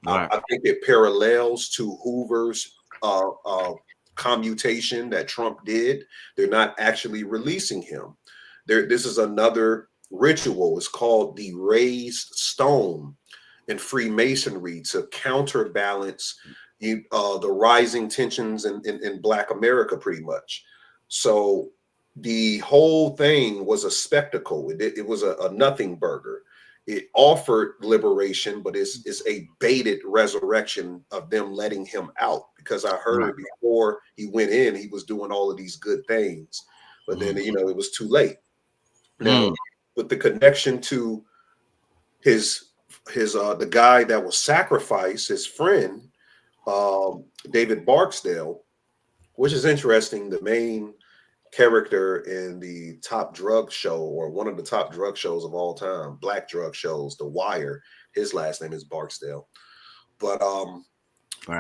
I think it parallels to Hoover's commutation that Trump did. They're not actually releasing him. This is another ritual. It's called the raised stone in Freemasonry to counterbalance the rising tensions in Black America, pretty much. So the whole thing was a spectacle. It was a nothing burger. It offered liberation, but it's a baited resurrection of them letting him out, because I heard before he went in, he was doing all of these good things, but then, it was too late. Now, with the connection to the guy that was sacrificed, his friend, David Barksdale, which is interesting. The main character in the top drug show, or one of the top drug shows of all time, black drug shows, The Wire, his last name is Barksdale. But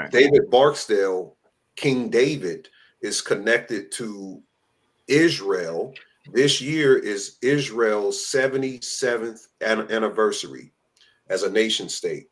David Barksdale, King David, is connected to Israel. This year is Israel's 77th anniversary as a nation state.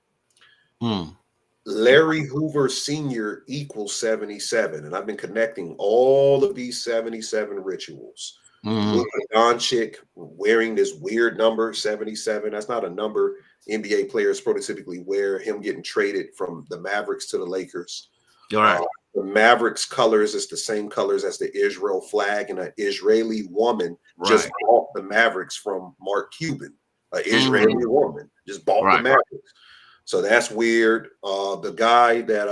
Larry Hoover Sr. equals 77. And I've been connecting all of these 77 rituals. Luka Doncic wearing this weird number, 77. That's not a number NBA players prototypically wear. Him getting traded from the Mavericks to the Lakers. The Mavericks colors is the same colors as the Israel flag, and an Israeli woman just bought the Mavericks from Mark Cuban. An Israeli woman just bought the Mavericks. So that's weird. The guy that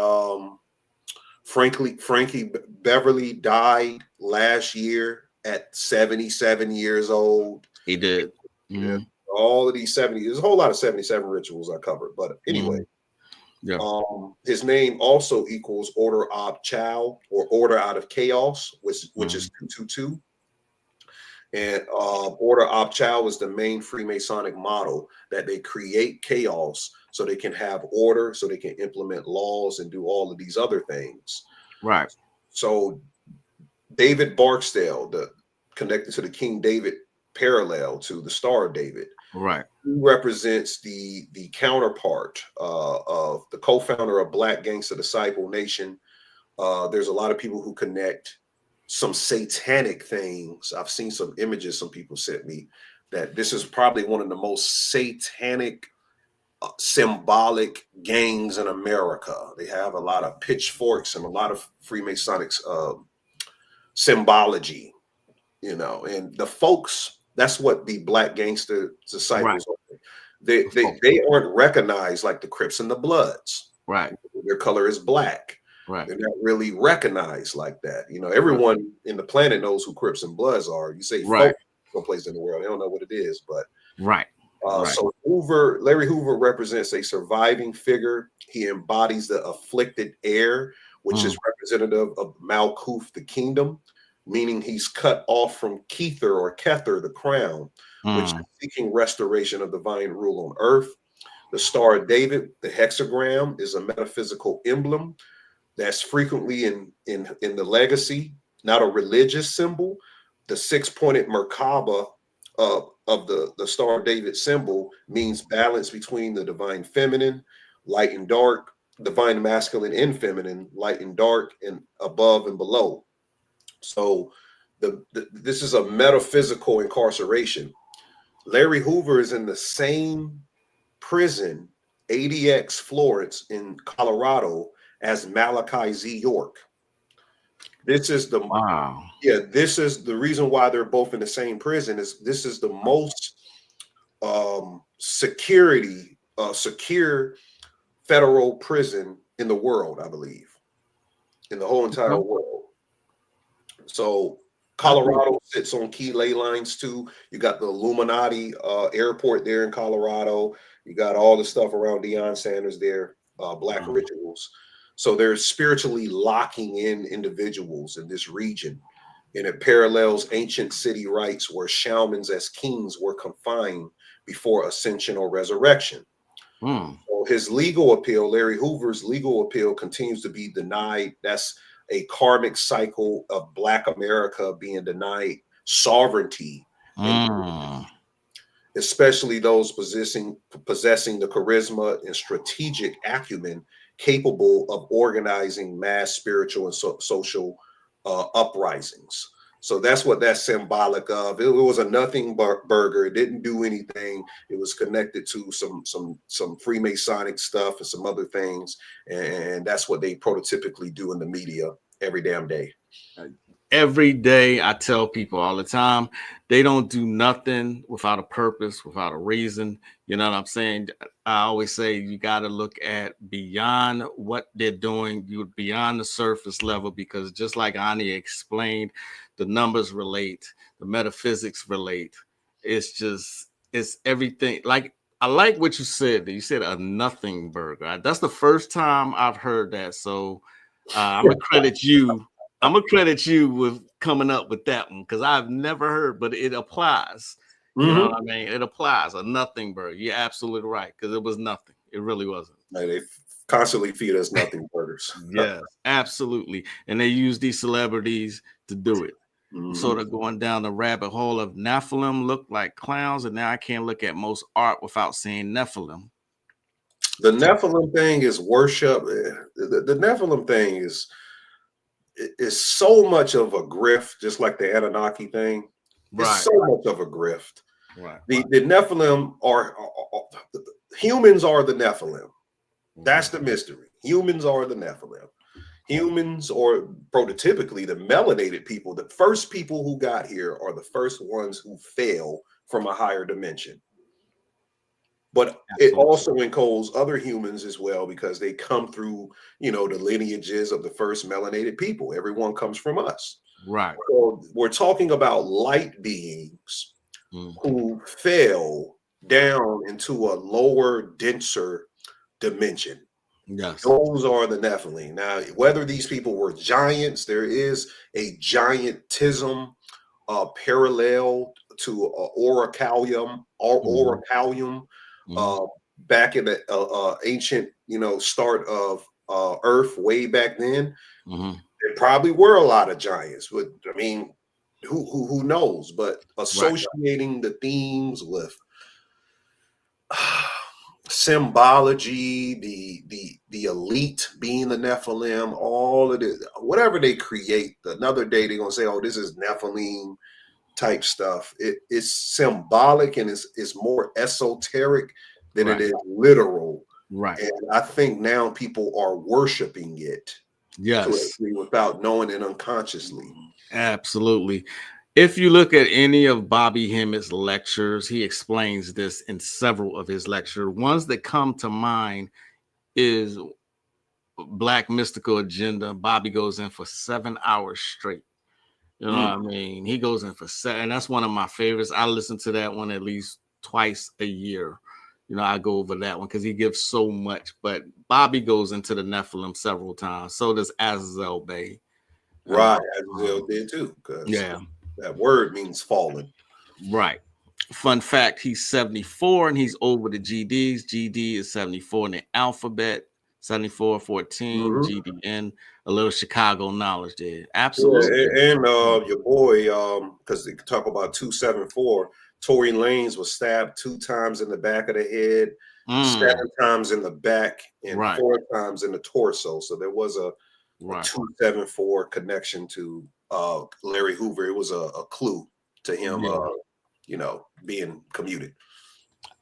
Frankie Beverly died last year at 77 years old. He did. Yeah. All of these 70, there's a whole lot of 77 rituals I covered. But anyway, his name also equals Order Ob Chau, or Order Out of Chaos, which is 222. And Order Ob Chau is the main Freemasonic model, that they create chaos so they can have order, so they can implement laws and do all of these other things. Right. So David Barksdale, connected to the King David parallel to the Star of David, who represents the counterpart of the co-founder of Black Gangster Disciple Nation. There's a lot of people who connect some satanic things. I've seen some images some people sent me that this is probably one of the most satanic symbolic gangs in America. They have a lot of pitchforks and a lot of Freemasonic symbology. you know, and the folks, that's what the Black gangster disciples are. They aren't recognized like the Crips and the Bloods. Right. Their color is black. Right. They're not really recognized like that. You know, everyone in the planet knows who Crips and Bloods are. You say folk someplace in the world, they don't know what it is, but so Larry Hoover represents a surviving figure. He embodies the afflicted heir, which is representative of Malkuth, the kingdom, meaning he's cut off from Kether or Kether, the crown, which is seeking restoration of divine rule on earth. The Star of David, the hexagram, is a metaphysical emblem that's frequently in the legacy, not a religious symbol. The six-pointed Merkaba of the Star of David symbol means balance between the divine feminine, light and dark, divine masculine and feminine, light and dark, and above and below. So this is a metaphysical incarceration. Larry Hoover is in the same prison, ADX Florence in Colorado, as Malachi Z. York. This is the this is the reason why they're both in the same prison. Is this is the most secure federal prison in the world, I believe, in the whole entire world. So Colorado sits on key ley lines too. You got the Illuminati airport there in Colorado. You got all the stuff around Deion Sanders there, black rituals. So they're spiritually locking in individuals in this region. And it parallels ancient city rites where shamans as kings were confined before ascension or resurrection. So his legal appeal, Larry Hoover's legal appeal, continues to be denied. That's a karmic cycle of Black America being denied sovereignty, especially those possessing the charisma and strategic acumen capable of organizing mass spiritual and social uprisings. So that's what that's symbolic of. It was a nothing burger. It didn't do anything. It was connected to some Freemasonic stuff and some other things, and that's what they prototypically do in the media every damn day. Every day, I tell people all the time, they don't do nothing without a purpose, without a reason. You know what I'm saying? I always say you got to look at beyond what they're doing, beyond the surface level, because just like Ani explained, the numbers relate, the metaphysics relate. It's everything. Like, I like what you said. You said a nothing burger. That's the first time I've heard that. So I'm gonna credit you. I'm gonna credit you with coming up with that one, because I've never heard, but it applies. You know what I mean? It applies. A nothing burger. You're absolutely right, because it was nothing. It really wasn't. They constantly feed us nothing burgers. Yes, absolutely. And they use these celebrities to do it. Sort of going down the rabbit hole of Nephilim look like clowns, and now I can't look at most art without seeing Nephilim. The Nephilim thing is worship. The Nephilim thing is so much of a grift, just like the Anunnaki thing. It's so much of a grift. The Nephilim are humans are the Nephilim. That's the mystery. Humans are the Nephilim. Humans, or prototypically the melanated people, the first people who got here are the first ones who fell from a higher dimension. But it also encodes other humans as well, because they come through, the lineages of the first melanated people. Everyone comes from us. Right. So we're talking about light beings who fell down into a lower, denser dimension. Yes. Those are the Nephilim. Now, whether these people were giants, there is a giantism parallel to Orichalcum, back in the ancient, start of Earth, way back then. There probably were a lot of giants, but I mean, who knows? But associating the themes with symbology, the elite being the Nephilim, all of it, whatever they create, another day they're gonna say, "Oh, this is Nephilim type stuff." It's symbolic, and it's more esoteric than it is literal. Right. And I think now people are worshiping it. Yes. Without knowing it unconsciously. Absolutely. If you look at any of Bobby Hemmitt's lectures, he explains this in several of his lectures. Ones that come to mind is Black Mystical Agenda. Bobby goes in for 7 hours straight. You know what I mean? He goes in for 7, and that's one of my favorites. I listen to that one at least twice a year. You know, I go over that one because he gives so much. But Bobby goes into the Nephilim several times. So does Azazel Bay. Right, Azazel did too. Yeah, that word means fallen. Right. Fun fact: he's 74 and he's over the GDs. GD is 74 in the alphabet. 74, 14, GDN. A little Chicago knowledge there. Absolutely. Yeah, and your boy, because they talk about 274. Tory Lanez was stabbed 2 times in the back of the head, 7 times in the back, and 4 times in the torso. So there was a 274 connection to Larry Hoover. It was a clue to him, you know, being commuted.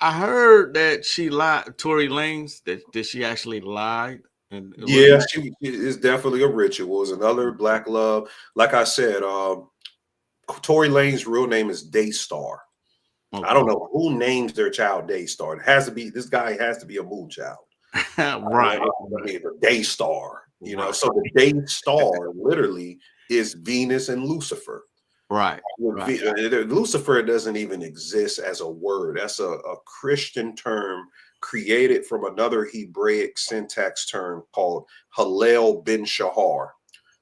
I heard that she lied, Tory Lanez, that she actually lied. And yeah, she is definitely a ritual. It's another Black love. Like I said, Tory Lanez's real name is Daystar. Okay. I don't know who names their child Daystar. It has to be, this guy has to be a moon child. Right. The Daystar, you know. So the Daystar literally is Venus and Lucifer. Right. Lucifer doesn't even exist as a word. That's a Christian term created from another Hebraic syntax term called Hallel ben Shahar,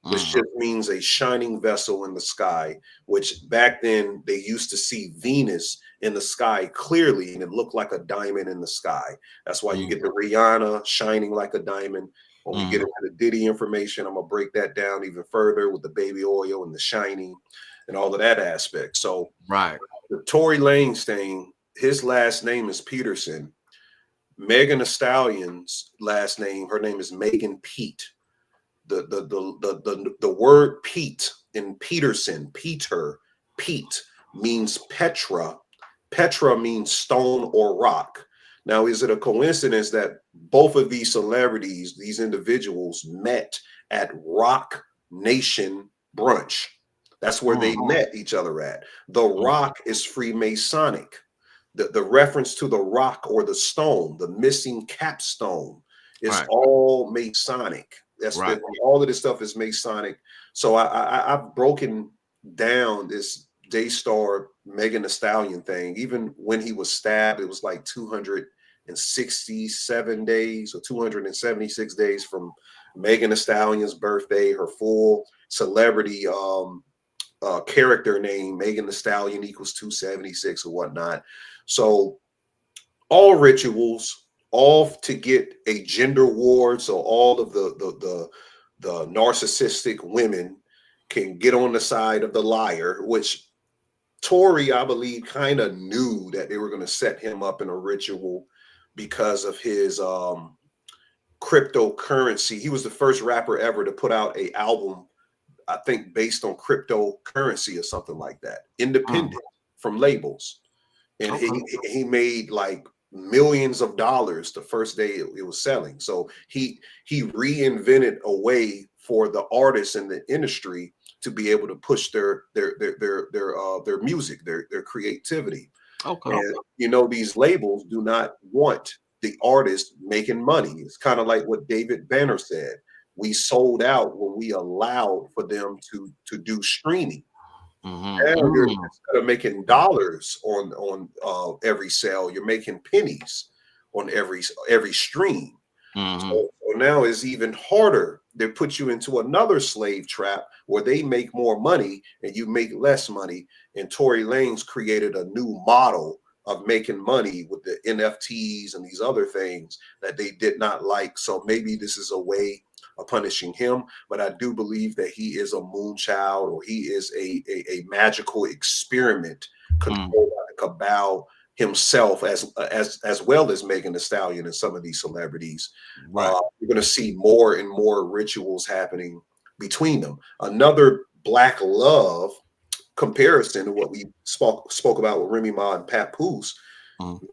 which just means a shining vessel in the sky, which back then they used to see Venus in the sky clearly, and it looked like a diamond in the sky. That's why you get the Rihanna shining like a diamond. When we get into the Diddy information, I'm going to break that down even further with the baby oil and the shining and all of that aspect. So the Tory Lanez thing, his last name is Peterson. Megan Thee Stallion's last name, her name is Megan Pete. The word Pete in Peterson, Peter, Pete means Petra. Petra means stone or rock. Now, is it a coincidence that both of these celebrities, these individuals, met at Rock Nation brunch? That's where they met each other at. The rock is Freemasonic. The reference to the rock or the stone, the missing capstone, is all Masonic. That's all of this stuff is Masonic. So I've broken down this Daystar Megan Thee Stallion thing. Even when he was stabbed, it was like 267 days or 276 days from Megan Thee Stallion's birthday, her full celebrity character name, Megan Thee Stallion equals 276 or whatnot. So all rituals, all to get a gender war, so all of the narcissistic women can get on the side of the liar, which Tory, I believe, kind of knew that they were going to set him up in a ritual because of his cryptocurrency. He was the first rapper ever to put out an album, I think, based on cryptocurrency or something like that, independent from labels. And he made like millions of dollars the first day it was selling. So he reinvented a way for the artists in the industry to be able to push their music, their creativity. And you know, these labels do not want the artist making money. It's kind of like what David Banner said. We sold out when we allowed for them to do streaming. And you're, instead of making dollars on every sale, you're making pennies on every stream. So now it's even harder. They put you into another slave trap where they make more money and you make less money. And Tory Lanez created a new model of making money with the NFTs and these other things that they did not like. So maybe this is a way of punishing him, but I do believe that he is a moon child, or he is a magical experiment controlled by the cabal himself, as well as Megan Thee Stallion and some of these celebrities. You're going to see more and more rituals happening between them. Another Black love comparison to what we spoke about with Remy Ma and Papoose.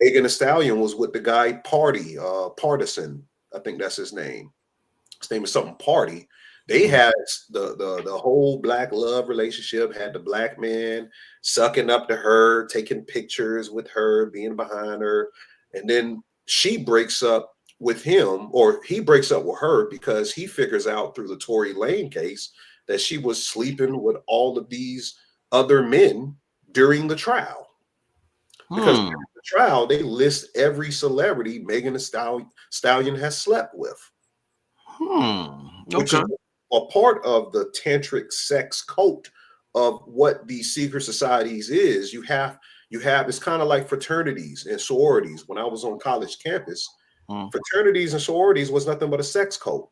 Megan Thee Stallion was with the guy Partisan. I think that's his name. His name is something Party. They had the whole black love relationship, had the black man sucking up to her, taking pictures with her, being behind her. And then she breaks up with him, or he breaks up with her because he figures out through the Tory Lane case that she was sleeping with all of these other men during the trial. Because during the trial, they list every celebrity Megan Thee Stallion has slept with. Which is a part of the tantric sex cult of what these secret societies is. You have it's kind of like fraternities and sororities. When I was on college campus, fraternities and sororities was nothing but a sex cult.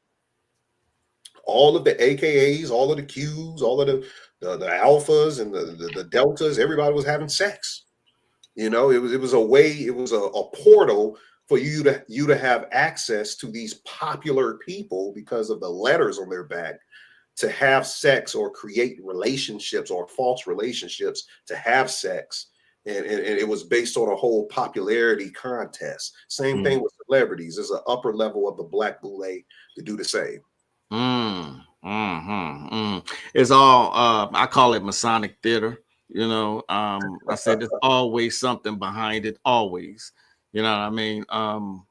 All of the AKAs, all of the Qs, all of the alphas and the deltas, everybody was having sex. You know, it was a way, it was a portal for you to have access to these popular people because of the letters on their back, to have sex or create relationships or false relationships to have sex. And it was based on a whole popularity contest. Same thing with celebrities. There's an upper level of the black boule to do the same. It's all I call it Masonic theater. You know, I said there's always something behind it, always. You know what I mean? I'm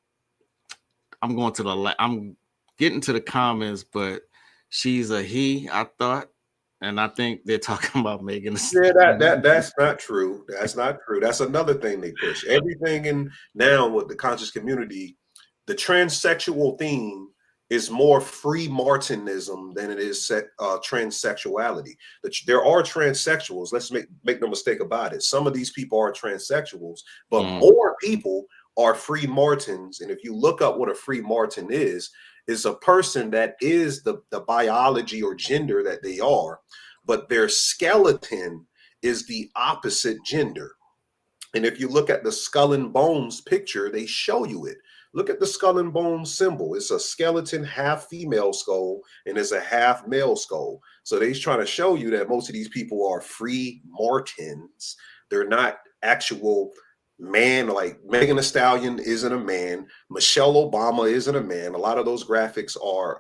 getting to the comments, but she's a he, I thought. And I think they're talking about Megan. Yeah, that's not true. That's not true. That's another thing they push. Everything in now with the conscious community, the transsexual theme is more free Martinism than it is transsexuality. There are transsexuals. Let's make no mistake about it. Some of these people are transsexuals, but more people are free Martins. And if you look up what a free Martin is a person that is the biology or gender that they are, but their skeleton is the opposite gender. And if you look at the skull and bones picture, they show you it. Look at the skull and bones symbol. It's a skeleton, half female skull, and it's a half male skull. So they're trying to show you that most of these people are free Martins. They're not actual man. Like Megan Thee Stallion isn't a man. Michelle Obama isn't a man. A lot of those graphics are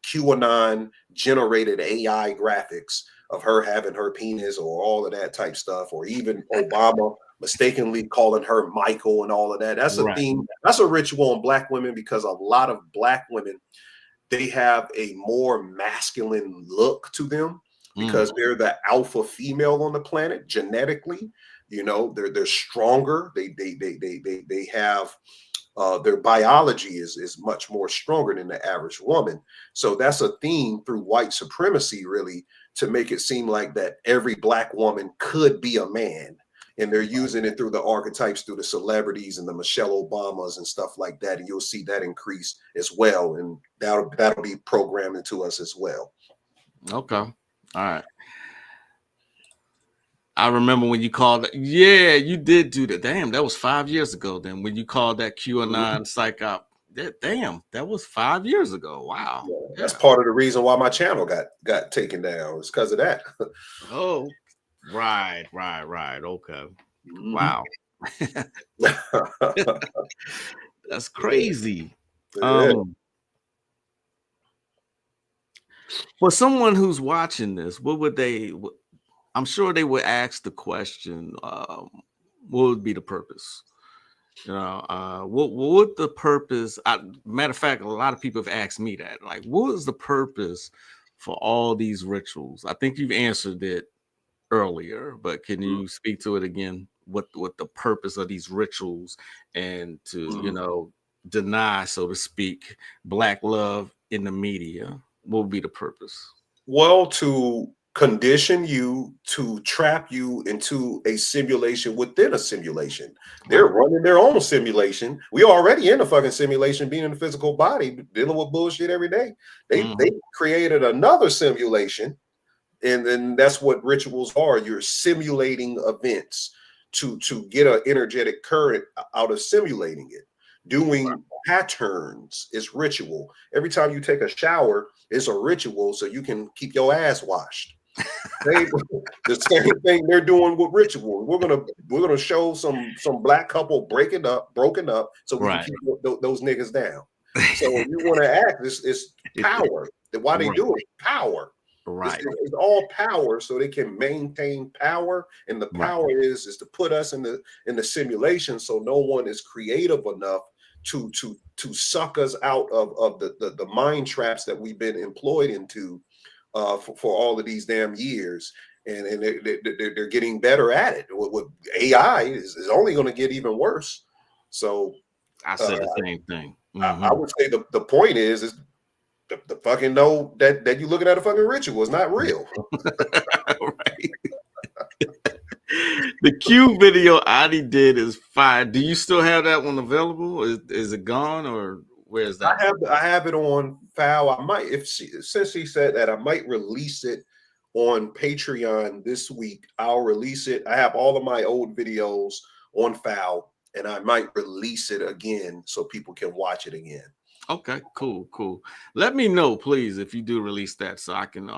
QAnon generated AI graphics of her having her penis or all of that type stuff, or even Obama mistakenly calling her Michael and all of that. That's a theme. That's a ritual on black women, because a lot of black women, they have a more masculine look to them because they're the alpha female on the planet genetically. You know, they're stronger. They have their biology is much more stronger than the average woman. So that's a theme through white supremacy, really, to make it seem like that every black woman could be a man. And they're using it through the archetypes, through the celebrities and the Michelle Obamas and stuff like that. And you'll see that increase as well. And that'll be programmed into us as well. Okay. All right. I remember when you called it. Yeah, you did do that. Damn, that was 5 years ago then, when you called that QAnon psych op. Damn, that was 5 years ago. Wow. Yeah, that's part of the reason why my channel got taken down. It's because of that. Oh, right. Okay. Wow. That's crazy. Yeah. For someone who's watching this, what would they? I'm sure they would ask the question, what would be the purpose? You know, what would the purpose? Matter of fact, a lot of people have asked me that. Like, what is the purpose for all these rituals? I think you've answered it earlier, but can you speak to it again? What the purpose of these rituals, and to you know, deny, so to speak, black love in the media? What would be the purpose? Well, to condition you, to trap you into a simulation within a simulation. They're running their own simulation. We already in a fucking simulation, being in the physical body, dealing with bullshit every day. They created another simulation, and then that's what rituals are. You're simulating events to get an energetic current out of simulating it. Doing patterns is ritual. Every time you take a shower, it's a ritual so you can keep your ass washed. The same thing they're doing with ritual. We're gonna show some black couple broken up so we can keep those niggas down. So you want to act, it's power. Why they do it? Power. Right. It's all power, so they can maintain power, and the power is to put us in the simulation, so no one is creative enough to suck us out of the mind traps that we've been employed into for all of these damn years. And they're getting better at it. With AI is only going to get even worse. So I said the same thing. I would say the point is the fucking know that you're looking at a fucking ritual is not real. Right. The Q video Ani did is fine. Do you still have that one available? Is it gone, or where's that? I have it on file. I might, since she said that, I might release it on Patreon this week. I'll release it. I have all of my old videos on file, and I might release it again so people can watch it again. Okay, cool. Let me know, please, if you do release that, so I can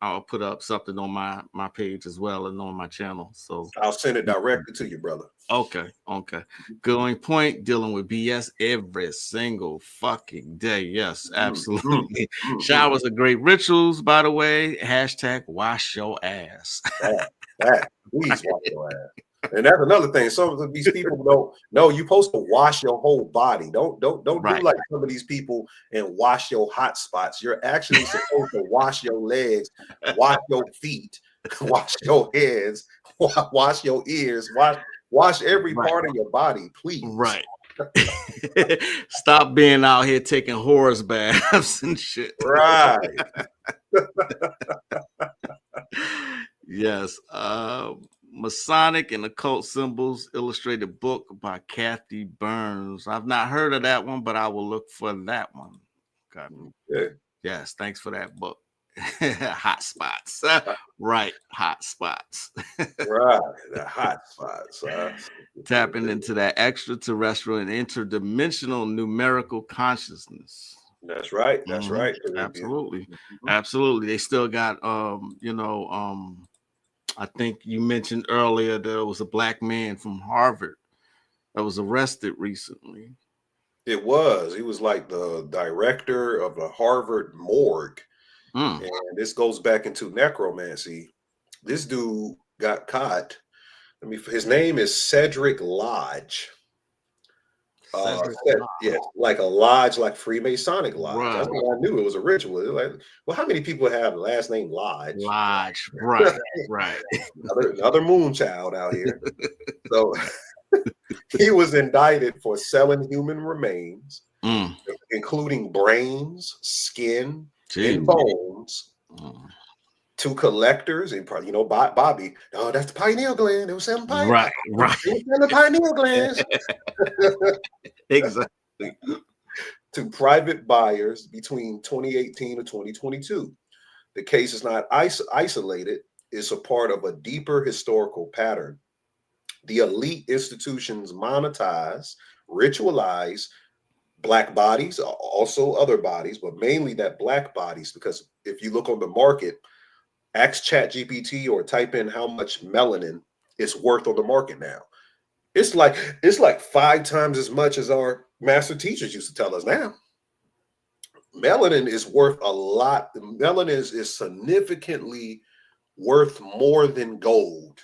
I'll put up something on my page as well and on my channel. So I'll send it directly to you, brother. Okay. Good on point, dealing with BS every single fucking day. Yes, absolutely. Showers are great rituals, by the way. Hashtag wash your ass. Please wash your ass. And that's another thing. Some of these people don't know you're supposed to wash your whole body. Don't do like some of these people and wash your hot spots. You're actually supposed to wash your legs, wash your feet, wash your hands, wash your ears, wash every part of your body, please. Right. Stop being out here taking horse baths and shit. Right. Yes. Masonic and Occult Symbols illustrated book by Kathy Burns. I've not heard of that one, but I will look for that one. Okay. Yes, thanks for that book. Hot spots. Right, hot spots. Right, the hot spots. Tapping into that extraterrestrial and interdimensional numerical consciousness. That's right. That's right. Absolutely. Absolutely. They still got I think you mentioned earlier there was a black man from Harvard that was arrested recently. It was. He was like the director of the Harvard morgue. And this goes back into necromancy. This dude got caught. His name is Cedric Lodge. Yeah, like a lodge, like Freemasonic lodge. Right. That's what I knew. It was a ritual. It was like, well, how many people have the last name Lodge? Lodge, right. Another moonchild out here. So he was indicted for selling human remains, including brains, skin, and bones, to collectors. And probably, Bobby. Oh, that's the pineal gland. It was selling pineal. Right. It was selling pineal glands. Exactly. To private buyers between 2018 and 2022. The case is not isolated. It's a part of a deeper historical pattern. The elite institutions monetize, ritualize black bodies, also other bodies, but mainly that black bodies, because if you look on the market, ask ChatGPT or type in how much melanin is worth on the market now. It's like 5 times as much as our master teachers used to tell us now. Melanin is worth a lot. Melanin is significantly worth more than gold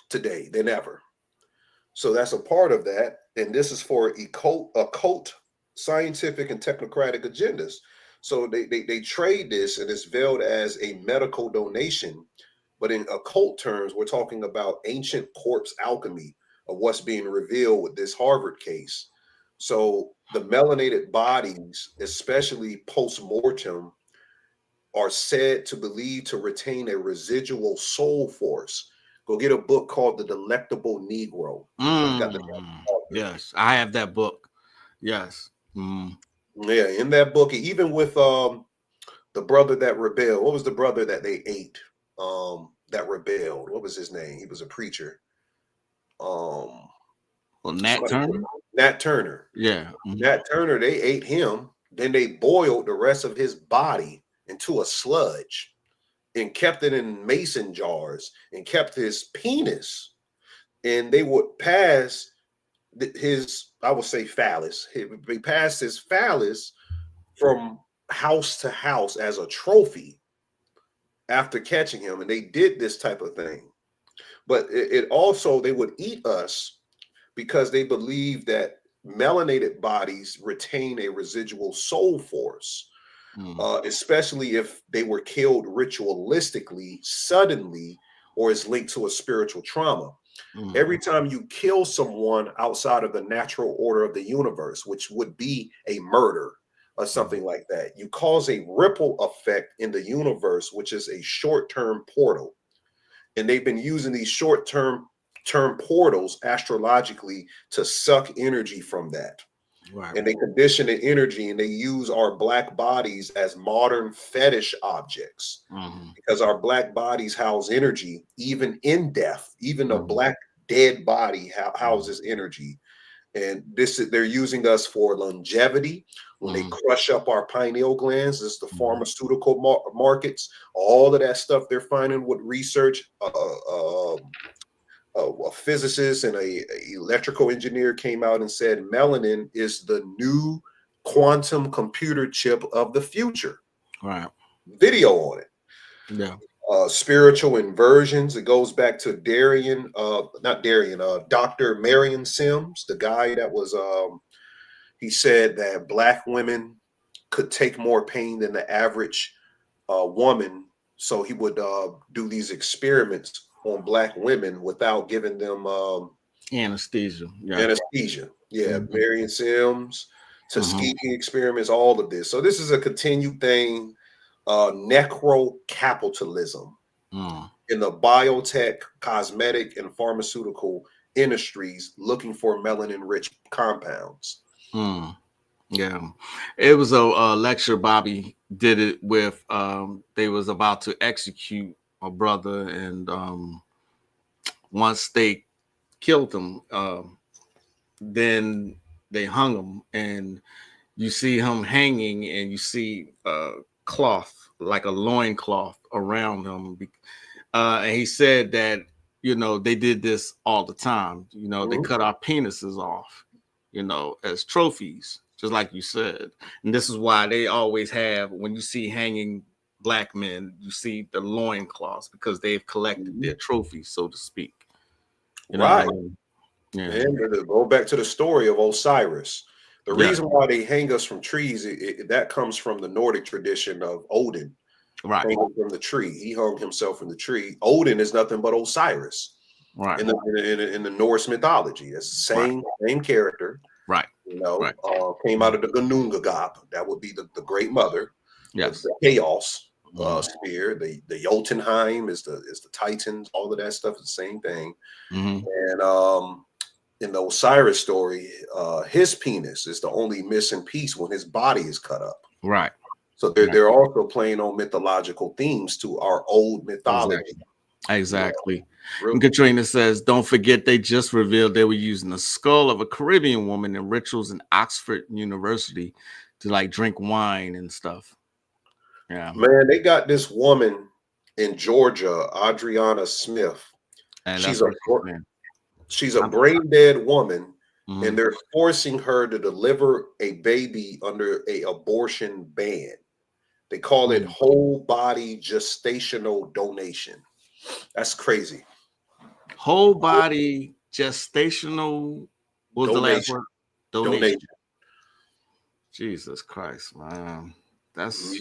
today than ever. So that's a part of that. And this is for occult, scientific, and technocratic agendas. So they trade this, and it's veiled as a medical donation. But in occult terms, we're talking about ancient corpse alchemy of what's being revealed with this Harvard case. So the melanated bodies, especially post-mortem, are said to believe to retain a residual soul force. Go get a book called The Delectable Negro. Yes, I have that book. Yes. Yeah, in that book, even with the brother that rebelled. What was the brother that they ate that rebelled? What was his name? He was a preacher. Nat Turner? Nat Turner. Yeah. Nat Turner, they ate him. Then they boiled the rest of his body into a sludge and kept it in mason jars and kept his penis. And they would pass his, I would say, phallus. He passed his phallus from house to house as a trophy after catching him, and they did this type of thing. But it also, they would eat us because they believe that melanated bodies retain a residual soul force, especially if they were killed ritualistically, suddenly, or is linked to a spiritual trauma. Every time you kill someone outside of the natural order of the universe, which would be a murder or something like that, you cause a ripple effect in the universe, which is a short-term portal. And they've been using these short-term portals astrologically to suck energy from that. Right. And they condition the energy, and they use our black bodies as modern fetish objects, because our black bodies house energy, even in death. Even a black dead body houses energy. And they're using us for longevity. When they crush up our pineal glands, this is the pharmaceutical markets, all of that stuff they're finding with research. A physicist and a electrical engineer came out and said melanin is the new quantum computer chip of the future. Right. Video on it. Yeah. Spiritual inversions. It goes back to Dr. Marion Sims, the guy that was, he said that black women could take more pain than the average woman. So he would do these experiments on black women without giving them anesthesia. Yeah. Anesthesia. Yeah. Marion Sims, Tuskegee experiments, all of this. So this is a continued thing. Necrocapitalism in the biotech, cosmetic, and pharmaceutical industries, looking for melanin-rich compounds. Yeah, it was a lecture Bobby did it with. They was about to execute a brother, and once they killed him, then they hung him, and you see him hanging, and you see cloth, like a loin cloth around him. And he said that, they did this all the time. They cut our penises off, as trophies, just like you said. And this is why they always have, when you see hanging black men, you see the loin cloths, because they've collected their trophies, so to speak. Right. Yeah. And go back to the story of Osiris. The reason why they hang us from trees, that comes from the Nordic tradition of Odin. Right. Hanging from the tree. He hung himself from the tree. Odin is nothing but Osiris. Right. In the Norse mythology. It's the same character. Right. Came out of the Gunungagap. That would be the great mother. Yes. The chaos sphere. The Jotunheim is the Titans. All of that stuff is the same thing. And in the Osiris story, his penis is the only missing piece when his body is cut up. Right. So they're also playing on mythological themes to our old mythology. Exactly. And Katrina says, don't forget they just revealed they were using the skull of a Caribbean woman in rituals in Oxford University to drink wine and stuff. Yeah. Man, they got this woman in Georgia, Adriana Smith. And she's a brain dead woman, and they're forcing her to deliver a baby under a abortion ban. They call it whole body gestational donation. That's crazy. Whole body gestational, what was the last word? Donation. Jesus Christ, man. That's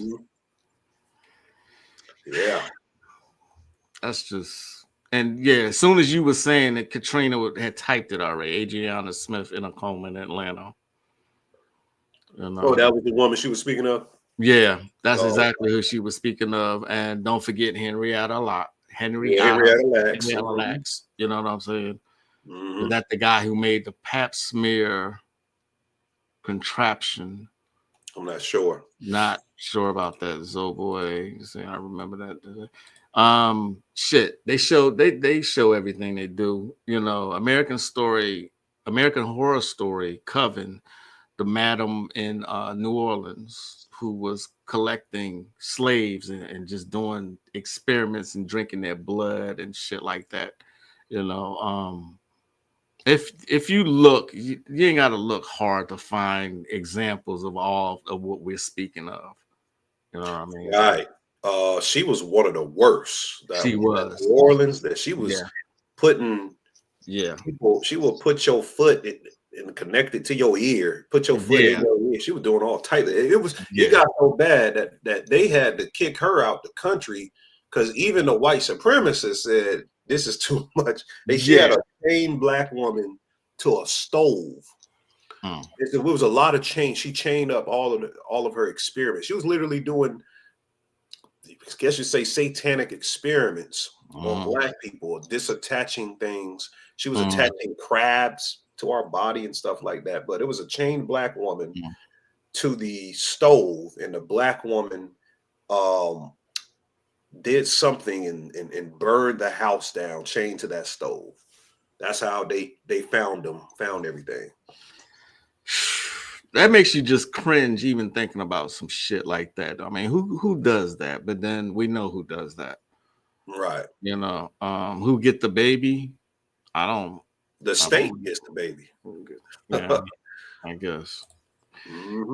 that's just, and yeah, as soon as you were saying that, Katrina had typed it already. Adriana Smith in a coma in Atlanta. Oh, that was the woman she was speaking of? Yeah, that's exactly who she was speaking of. And don't forget Henrietta Lacks. Henrietta Lacks. You know what I'm saying? Is that the guy who made the pap smear contraption? I'm not sure. Not sure about that. Zoboy. I remember that. Shit. They show everything they do. American Horror Story, Coven, the madam in New Orleans who was collecting slaves and just doing experiments and drinking their blood and shit like that. If you look, you ain't got to look hard to find examples of all of what we're speaking of. You know what I mean? Right. She was one of the worst. She was. New Orleans, that she was putting. Yeah. People, she will put your foot and connect it to your ear. Put your foot in your ear. She was doing all type of. It got so bad that they had to kick her out the country because even the white supremacists said this is too much. She had a chained black woman to a stove. It was a lot of chain. She chained up all of her experiments. She was literally doing, I guess you'd say, satanic experiments on black people, disattaching things. She was attaching crabs to our body and stuff like that. But it was a chained black woman to the stove, and the black woman did something and burned the house down, chained to that stove. That's how they found everything. That makes you just cringe even thinking about some shit like that. I mean, who does that? But then we know who does that. Right. You know, who get the baby? The state gets the baby. Yeah, I guess.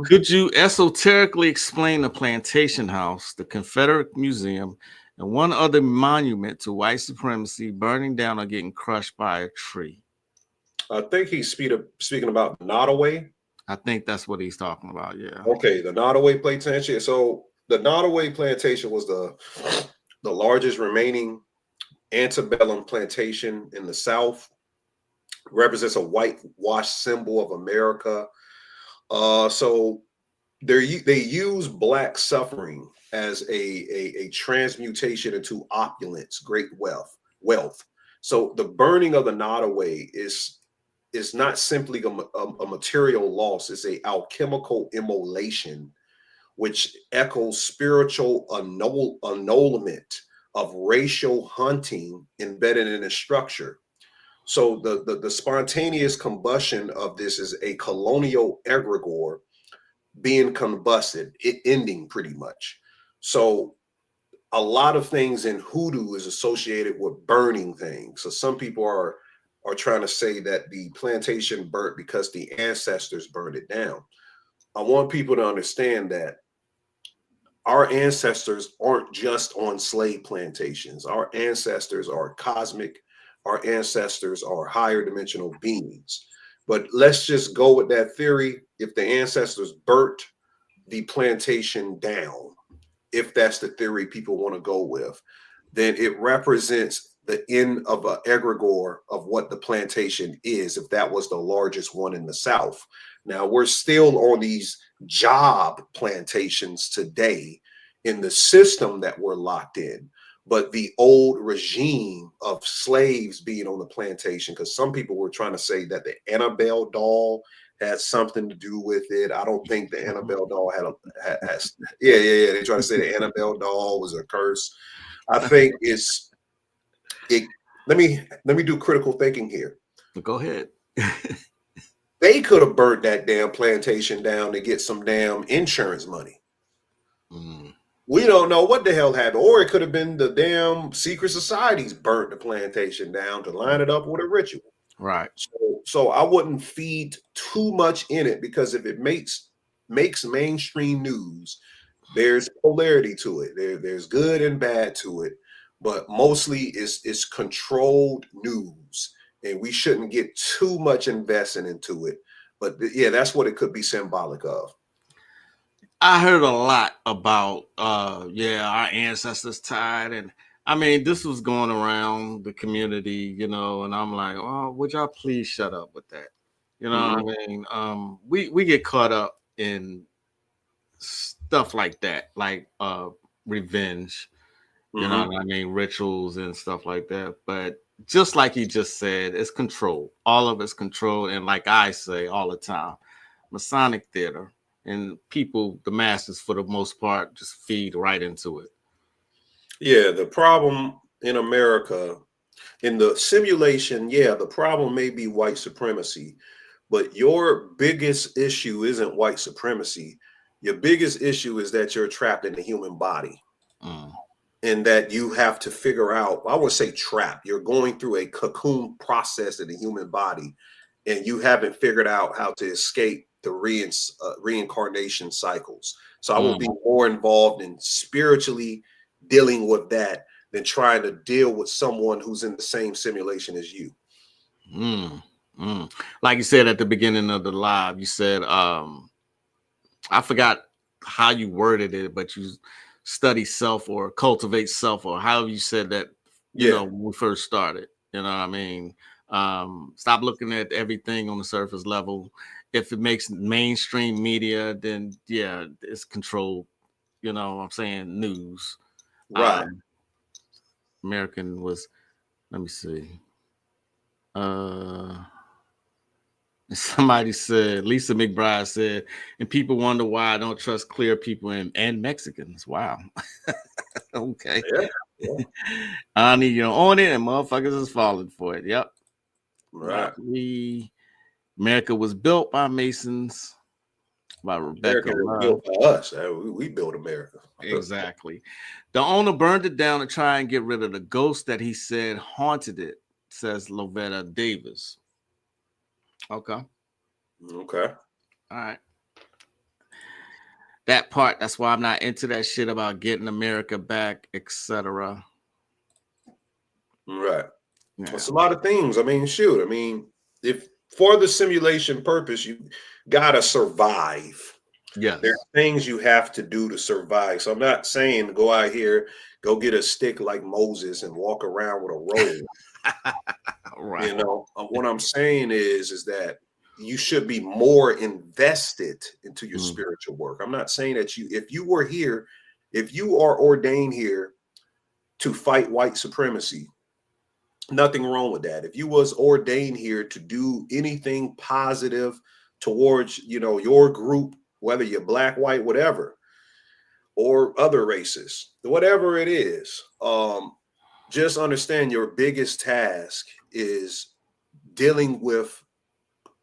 Could you esoterically explain the Plantation House, the Confederate Museum, and one other monument to white supremacy burning down or getting crushed by a tree? I think he's speaking about Nottoway. I think that's what he's talking about. Yeah. Okay, the Nottoway Plantation. So the Nottoway Plantation was the largest remaining antebellum plantation in the South. Represents a whitewashed symbol of America. So they use black suffering as a transmutation into opulence, great wealth. So the burning of the Nottoway is not simply a material loss. It's a alchemical immolation, which echoes spiritual annulment of racial hunting embedded in a structure. So the spontaneous combustion of this is a colonial egregore being combusted, it ending pretty much. So a lot of things in hoodoo is associated with burning things. So some people are trying to say that the plantation burnt because the ancestors burned it down. I want people to understand that our ancestors aren't just on slave plantations. Our ancestors are cosmic. Our ancestors are higher dimensional beings. But let's just go with that theory. If the ancestors burnt the plantation down, if that's the theory people want to go with, then it represents the end of an egregore of what the plantation is, if that was the largest one in the South. Now, we're still on these job plantations today in the system that we're locked in. But the old regime of slaves being on the plantation, because some people were trying to say that the Annabelle doll had something to do with it. I don't think the Annabelle doll has. They try to say the Annabelle doll was a curse. I think let me do critical thinking here. Go ahead. They could have burnt that damn plantation down to get some damn insurance money. We don't know what the hell happened. Or it could have been the damn secret societies burnt the plantation down to line it up with a ritual. Right. So I wouldn't feed too much in it, because if it makes mainstream news, there's polarity to it. There's good and bad to it. But mostly it's controlled news. And we shouldn't get too much investing into it. But yeah, that's what it could be symbolic of. I heard a lot about, our ancestors tied. And I mean, this was going around the community, you know, and I'm like, oh, would y'all please shut up with that? You know what I mean? We get caught up in stuff like that, like revenge, you know what I mean? Rituals and stuff like that. But just like he just said, it's control. All of it's controlled. And like I say all the time, Masonic theater. And people, the masses, for the most part, just feed right into it. Yeah, the problem in America, in the simulation, the problem may be white supremacy, but your biggest issue isn't white supremacy. Your biggest issue is that you're trapped in the human body. in that you have to figure out, I would say trap. You're going through a cocoon process in the human body, and you haven't figured out how to escape the reincarnation cycles. So I will be more involved in spiritually dealing with that than trying to deal with someone who's in the same simulation as you. Like you said at the beginning of the live, you said, I forgot how you worded it, but you study self or cultivate self, or however you said that, you know, when we first started. You know what I mean? Stop looking at everything on the surface level. If it makes mainstream media, then yeah, it's controlled, you know what I'm saying, news. Right. American was, let me see. Somebody said, Lisa McBride said, and people wonder why I don't trust clear people and Mexicans. Wow. Okay. Yeah. Ani, you're on it, and motherfuckers is falling for it. Yep. Right. America was built by Masons, by Rebecca America was Love. built by us. We built America. Exactly. The owner burned it down to try and get rid of the ghost that he said haunted it, says Lovetta Davis. Okay. Okay. All right. That part, that's why I'm not into that shit about getting America back, etc. Right. Yeah. It's a lot of things. I mean, shoot. I mean, if for the simulation purpose, you gotta survive. Yes. There are things you have to do to survive. So I'm not saying go out here, go get a stick like Moses and walk around with a robe. Right. You know, what I'm saying is that you should be more invested into your spiritual work. I'm not saying that if you were here, if you are ordained here to fight white supremacy, nothing wrong with that. If you was ordained here to do anything positive towards, you know, your group, whether you're black, white, whatever, or other races, whatever it is, just understand your biggest task is dealing with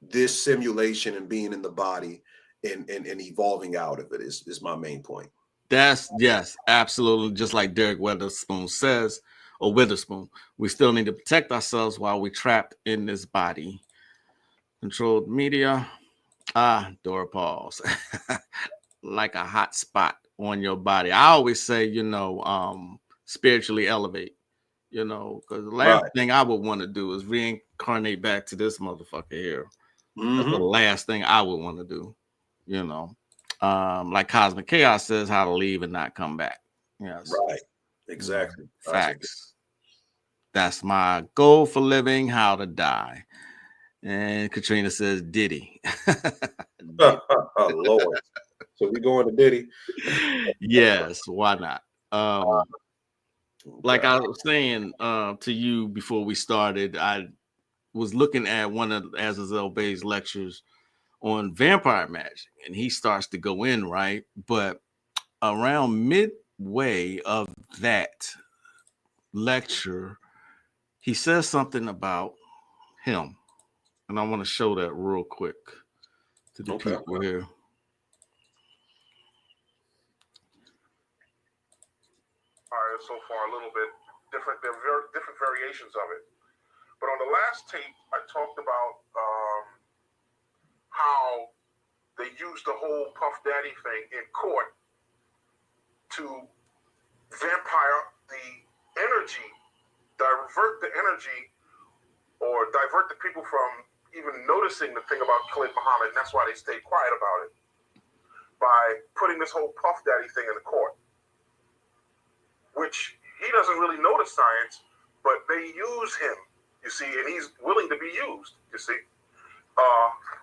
this simulation and being in the body and evolving out of it is my main point. That's, yes, absolutely. Just like Derek Witherspoon says, or Witherspoon, we still need to protect ourselves while we're trapped in this body. Controlled media. Dora pause. Like a hot spot on your body. I always say, you know, spiritually elevate, you know, because the last thing I would want to do is reincarnate back to this motherfucker here. That's the last thing I would want to do, you know. Like Cosmic Chaos says, how to leave and not come back. Yes. Right. Exactly. Facts. That's my goal for living, how to die. And Katrina says Diddy. Oh, Lord. So we going to Diddy? Yes, why not? Like I was saying to you before we started, I was looking at one of Azazel Bay's lectures on vampire magic, and he starts to go in, right? But around midway of that lecture, he says something about him. And I want to show that real quick to the people here. So far a little bit different. There are different variations of it. But on the last tape, I talked about how they used the whole Puff Daddy thing in court to vampire the energy, divert the energy, or divert the people from even noticing the thing about killing Muhammad. And that's why they stayed quiet about it, by putting this whole Puff Daddy thing in the court, which he doesn't really know the science, but they use him, you see, and he's willing to be used, you see.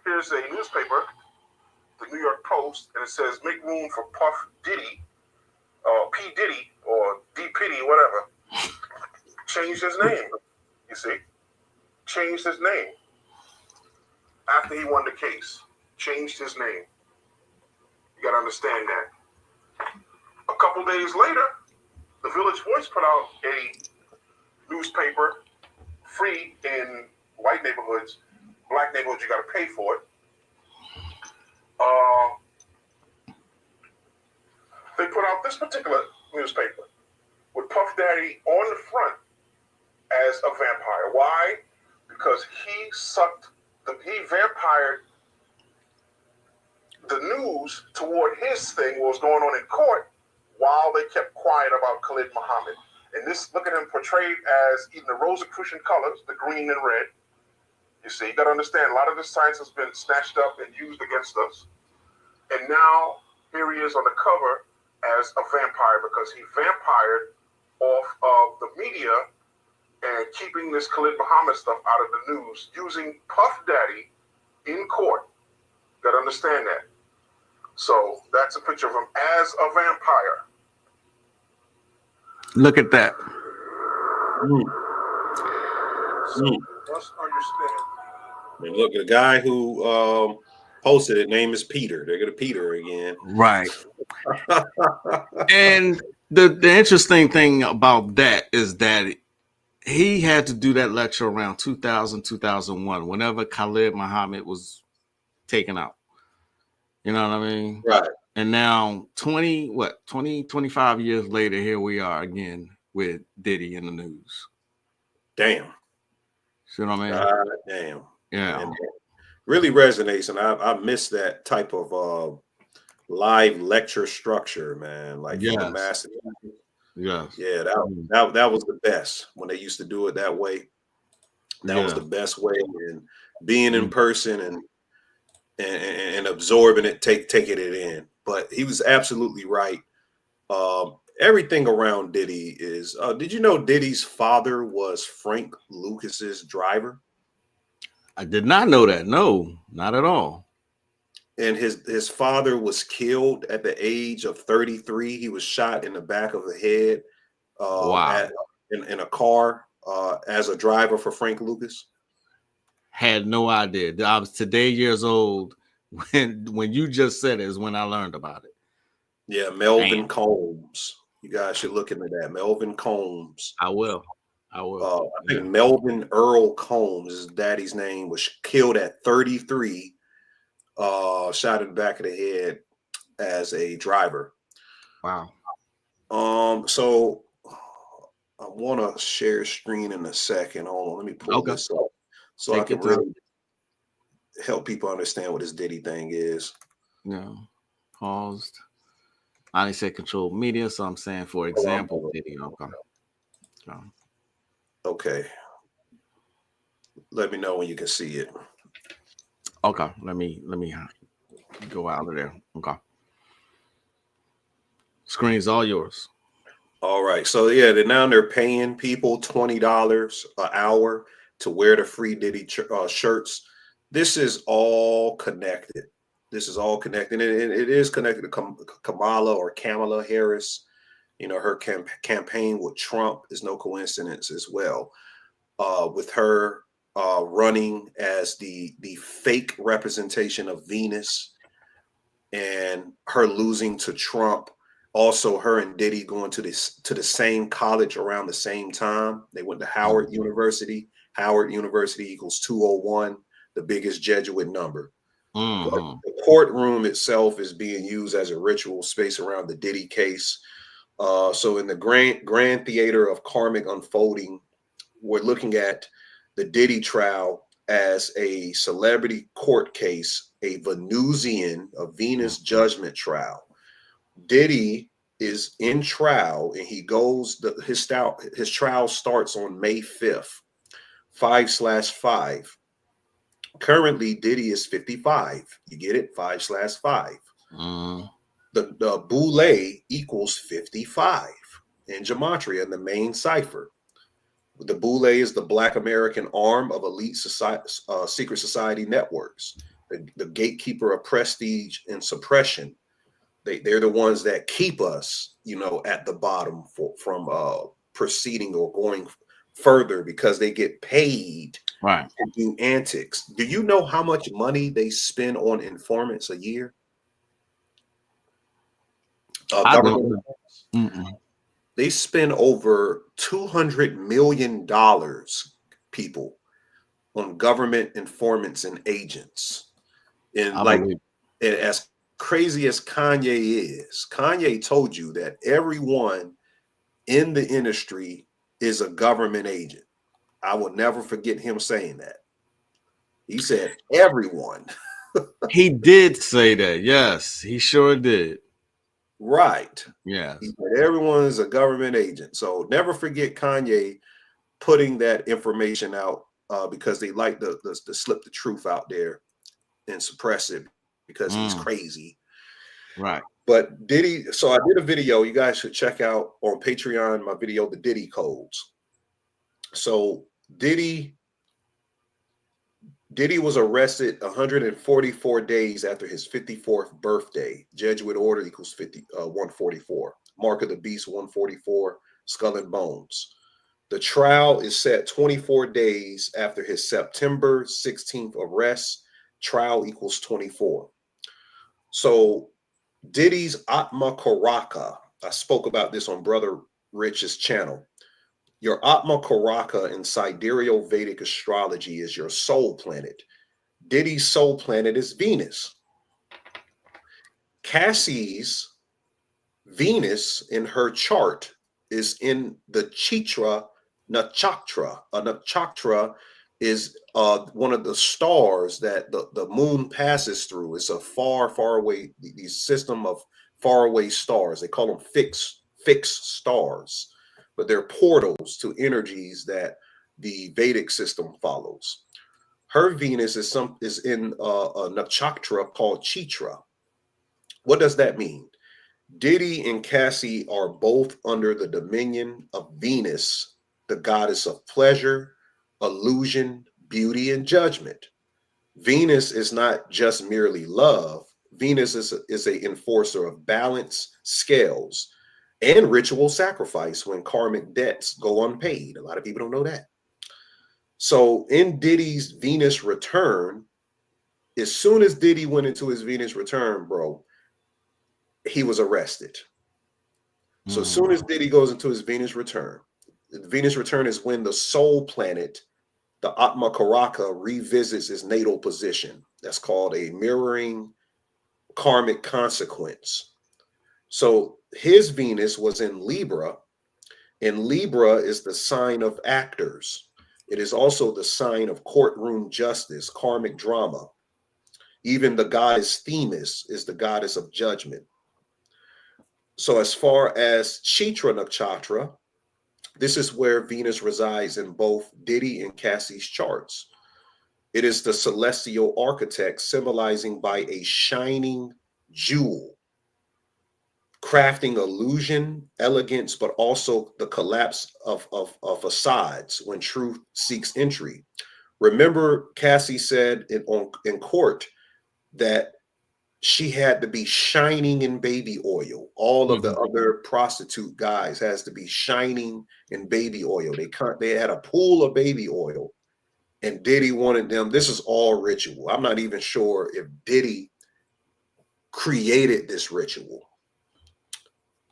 Here's a newspaper, the New York Post, and it says, make room for Puff Diddy, P. Diddy, or D. Piddy, whatever. Changed his name, you see. Changed his name. After he won the case, changed his name. You gotta understand that. A couple days later, the Village Voice put out a newspaper, free in white neighborhoods. Black neighborhoods, you got to pay for it. They put out this particular newspaper. with Puff Daddy on the front as a vampire. Why? Because he vampired the news toward his thing, what was going on in court, while they kept quiet about Khalid Muhammad. And this, look at him portrayed as even the Rosicrucian colors, the green and red. You see, you got to understand, a lot of this science has been snatched up and used against us. And now, here he is on the cover as a vampire, because he vampired off of the media and keeping this Khalid Muhammad stuff out of the news, using Puff Daddy in court. Got to understand that. So that's a picture of him as a vampire. Look at that. So let's understand. And look, the guy who posted it, name is Peter. They're gonna Peter again. Right. And the interesting thing about that is that he had to do that lecture around 2000, 2001, whenever Khalid Muhammad was taken out. You know what I mean? Right. And now 25 years later, here we are again with Diddy in the news. Damn. See what I mean? God damn. Yeah. And really resonates, and I miss that type of live lecture structure, man. Like Yes. the massive. Yes. Yeah, that was the best when they used to do it that way. That was the best way, and being in person and absorbing it, taking it in. But he was absolutely right. Everything around Diddy is. Did you know Diddy's father was Frank Lucas's driver? I did not know that. No, not at all. And his father was killed at the age of 33. He was shot in the back of the head. Wow. In a car as a driver for Frank Lucas. Had no idea. I was today years old when you just said it is when I learned about it. Yeah, Melvin Combs. You guys should look into that. Melvin Combs. I will. I think Melvin Earl Combs, his daddy's name, was killed at 33, shot in the back of the head as a driver. Wow. So I want to share screen in a second. Hold on, let me pull this up so I can really help people understand what this Diddy thing is. No, paused. I said control media, so I'm saying, for example, Diddy. Okay. Let me know when you can see it. Okay. Let me go out of there. Okay. Screen's all yours. All right. So yeah, they're paying people $20 an hour to wear the free Diddy shirts. This is all connected. This is all connected, and it is connected to Kamala Harris. You know, her campaign with Trump is no coincidence as well. With her running as the fake representation of Venus, and her losing to Trump. Also, her and Diddy going to the same college around the same time. They went to Howard University. Howard University equals 201, the biggest Jesuit number. But the courtroom itself is being used as a ritual space around the Diddy case. So in the grand theater of karmic unfolding, we're looking at the Diddy trial as a celebrity court case, a Venus judgment trial. Diddy is in trial, and he goes. His trial starts on May 5th, 5/5. Currently, Diddy is 55. You get it? 5/5. The boule equals 55 in Gematria in the main cipher. The boule is the Black American arm of elite secret society networks, the gatekeeper of prestige and suppression. They're the ones that keep us, at the bottom from proceeding or going further, because they get paid to do antics. Do you know how much money they spend on informants a year? Government. They spend over $200 million, people, on government informants and agents. And as crazy as Kanye is, Kanye told you that everyone in the industry is a government agent. I will never forget him saying that. He said everyone. He did say that. Yes, he sure did. Right. Yes. He said everyone is a government agent. So never forget Kanye putting that information out because they like to slip the truth out there and suppress it because he's crazy. Right. But Diddy, so I did a video. You guys should check out on Patreon my video, The Diddy Codes. So Diddy was arrested 144 days after his 54th birthday. Jesuit order equals 144. Mark of the Beast 144. Skull and Bones. The trial is set 24 days after his September 16th arrest. Trial equals 24. So Diddy's Atma Karaka. I spoke about this on Brother Rich's channel. Your Atma Karaka in sidereal Vedic astrology is your soul planet. Diddy's soul planet is Venus. Cassie's Venus in her chart is in the Chitra Nakshatra. A nakshatra is one of the stars that the moon passes through. It's a far, far away, the system of far away stars. They call them fixed stars, but they're portals to energies that the Vedic system follows. Her Venus is in a nakshatra called Chitra. What does that mean? Diddy and Cassie are both under the dominion of Venus, the goddess of pleasure, illusion, beauty, and judgment. Venus is not just merely love. Venus is an enforcer of balance, scales, and ritual sacrifice when karmic debts go unpaid. A lot of people don't know that. So in Diddy's Venus return, as soon as Diddy went into his Venus return, bro, he was arrested. So as soon as Diddy goes into his Venus return, the Venus return is when the soul planet, the Atma Karaka, revisits its natal position. That's called a mirroring karmic consequence. So his Venus was in Libra, and Libra is the sign of actors. It is also the sign of courtroom justice, karmic drama. Even the goddess Themis is the goddess of judgment. So as far as Chitra Nakshatra, this is where Venus resides in both Diddy and Cassie's charts. It is the celestial architect symbolizing by a shining jewel, crafting illusion, elegance, but also the collapse of facades when truth seeks entry. Remember, Cassie said in court that she had to be shining in baby oil. All of the other prostitute guys has to be shining in baby oil. They had a pool of baby oil, and Diddy wanted them. This is all ritual. I'm not even sure if Diddy created this ritual.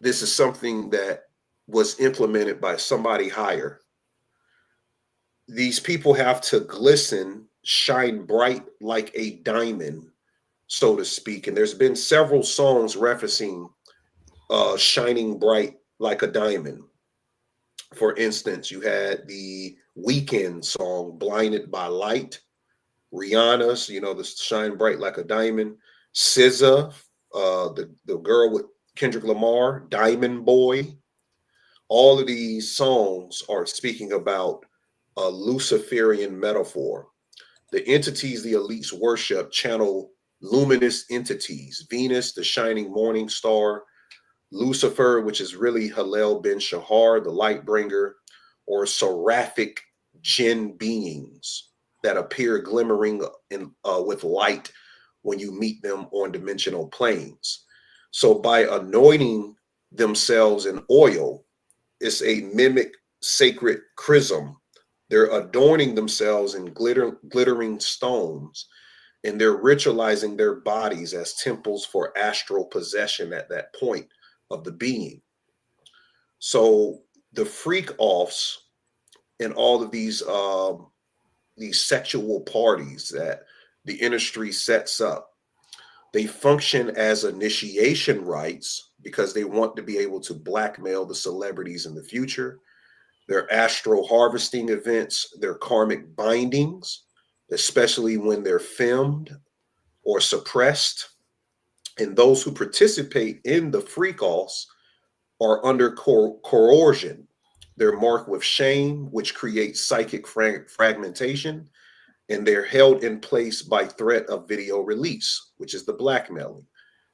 This is something that was implemented by somebody higher. These people have to glisten, shine bright like a diamond, so to speak. And there's been several songs referencing shining bright like a diamond. For instance, you had the Weeknd song, Blinded by Light. Rihanna's, the Shine Bright Like a Diamond. SZA, the girl with Kendrick Lamar, Diamond Boy. All of these songs are speaking about a Luciferian metaphor. The entities the elites worship channel luminous entities. Venus, the shining morning star. Lucifer, which is really Hillel ben Shahar, the light bringer, or seraphic jinn beings that appear glimmering with light when you meet them on dimensional planes. So by anointing themselves in oil, it's a mimic sacred chrism. They're adorning themselves in glittering stones, and they're ritualizing their bodies as temples for astral possession at that point of the being. So the freak offs and all of these sexual parties that the industry sets up, they function as initiation rites because they want to be able to blackmail the celebrities in the future. Their astral harvesting events, their karmic bindings, especially when they're filmed or suppressed. And those who participate in the freak-offs are under coercion. They're marked with shame, which creates psychic fragmentation, and they're held in place by threat of video release, which is the blackmailing.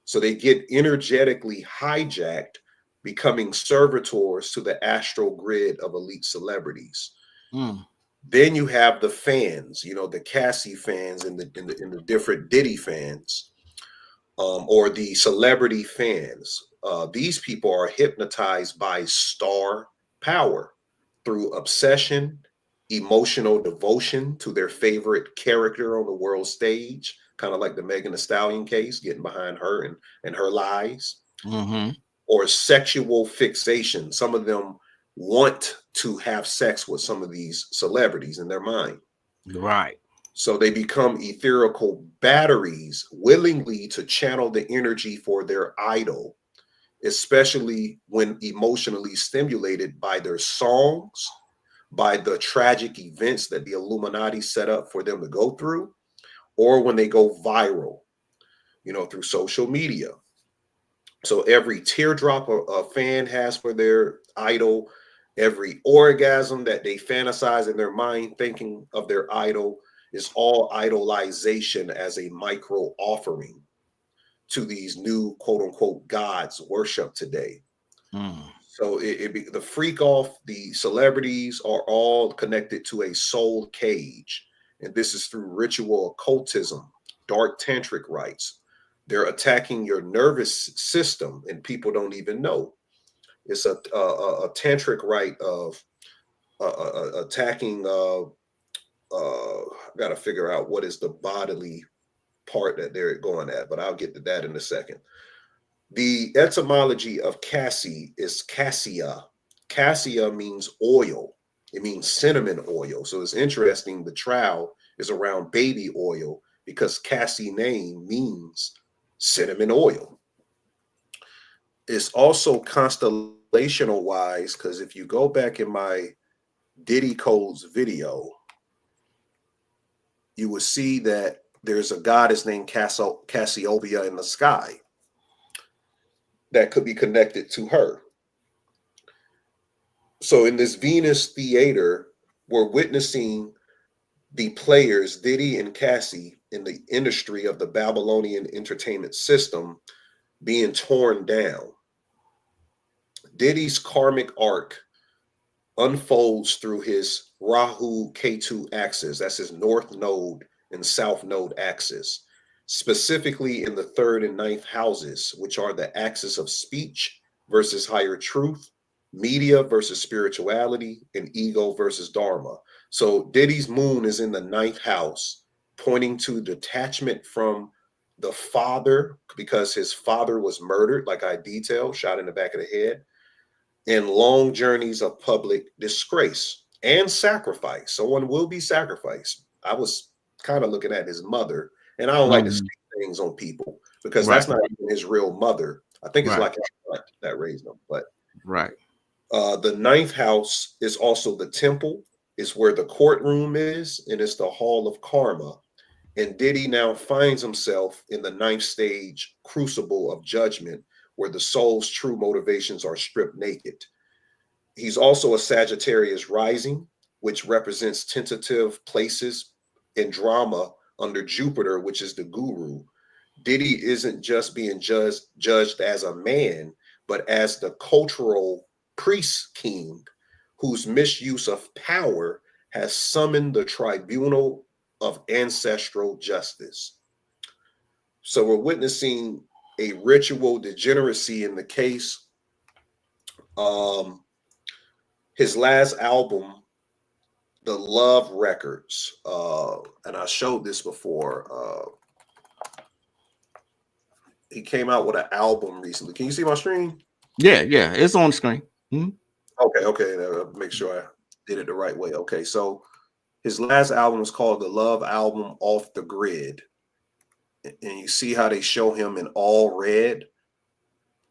So they get energetically hijacked, becoming servitors to the astral grid of elite celebrities. Then you have the fans, you know, the Cassie fans and the different Diddy fans, or the celebrity fans. These people are hypnotized by star power through obsession, emotional devotion to their favorite character on the world stage, kind of like the Megan Thee Stallion case, getting behind her and her lies, or sexual fixation. Some of them want to have sex with some of these celebrities in their mind. Right. So they become etherical batteries willingly to channel the energy for their idol, especially when emotionally stimulated by their songs, by the tragic events that the Illuminati set up for them to go through, or when they go viral, you know, through social media. So every teardrop a fan has for their idol, every orgasm that they fantasize in their mind thinking of their idol, is all idolization as a micro offering to these new quote unquote gods worship today. So the freak off, the celebrities are all connected to a soul cage. And this is through ritual occultism, dark tantric rites. They're attacking your nervous system and people don't even know. It's a tantric rite of attacking I got to figure out what is the bodily part that they're going at, but I'll get to that in a second. The etymology of Cassie is cassia. Cassia means oil. It means cinnamon oil. So it's interesting. The trowel is around baby oil because Cassie name means cinnamon oil. It's also constellational wise, because if you go back in my Diddy Codes video, you will see that there's a goddess named Cassiopeia in the sky that could be connected to her. So in this Venus theater, we're witnessing the players, Diddy and Cassie, in the industry of the Babylonian entertainment system being torn down. Diddy's karmic arc unfolds through his Rahu Ketu axis. That's his north node and south node axis, specifically in the 3rd and 9th houses, which are the axis of speech versus higher truth, media versus spirituality, and ego versus dharma. So Diddy's moon is in the 9th house, pointing to detachment from the father, because his father was murdered, like I detailed, shot in the back of the head, and long journeys of public disgrace and sacrifice. Someone will be sacrificed. I was kind of looking at his mother, and I don't like to speak things on people because that's not even his real mother. I think it's like his aunt that raised him. But the 9th house is also the temple. It's where the courtroom is, and it's the hall of karma. And Diddy now finds himself in the 9th stage crucible of judgment, where the soul's true motivations are stripped naked. He's also a Sagittarius rising, which represents tentative places in drama under Jupiter, which is the guru. Diddy isn't just being judged as a man, but as the cultural priest king whose misuse of power has summoned the tribunal of ancestral justice. So we're witnessing a ritual degeneracy in the case. His last album, The Love Records, and I showed this before. He came out with an album recently. Can you see my screen? Yeah, it's on screen. Okay. Make sure I did it the right way. Okay, so his last album is called The Love Album Off the Grid. And you see how they show him in all red.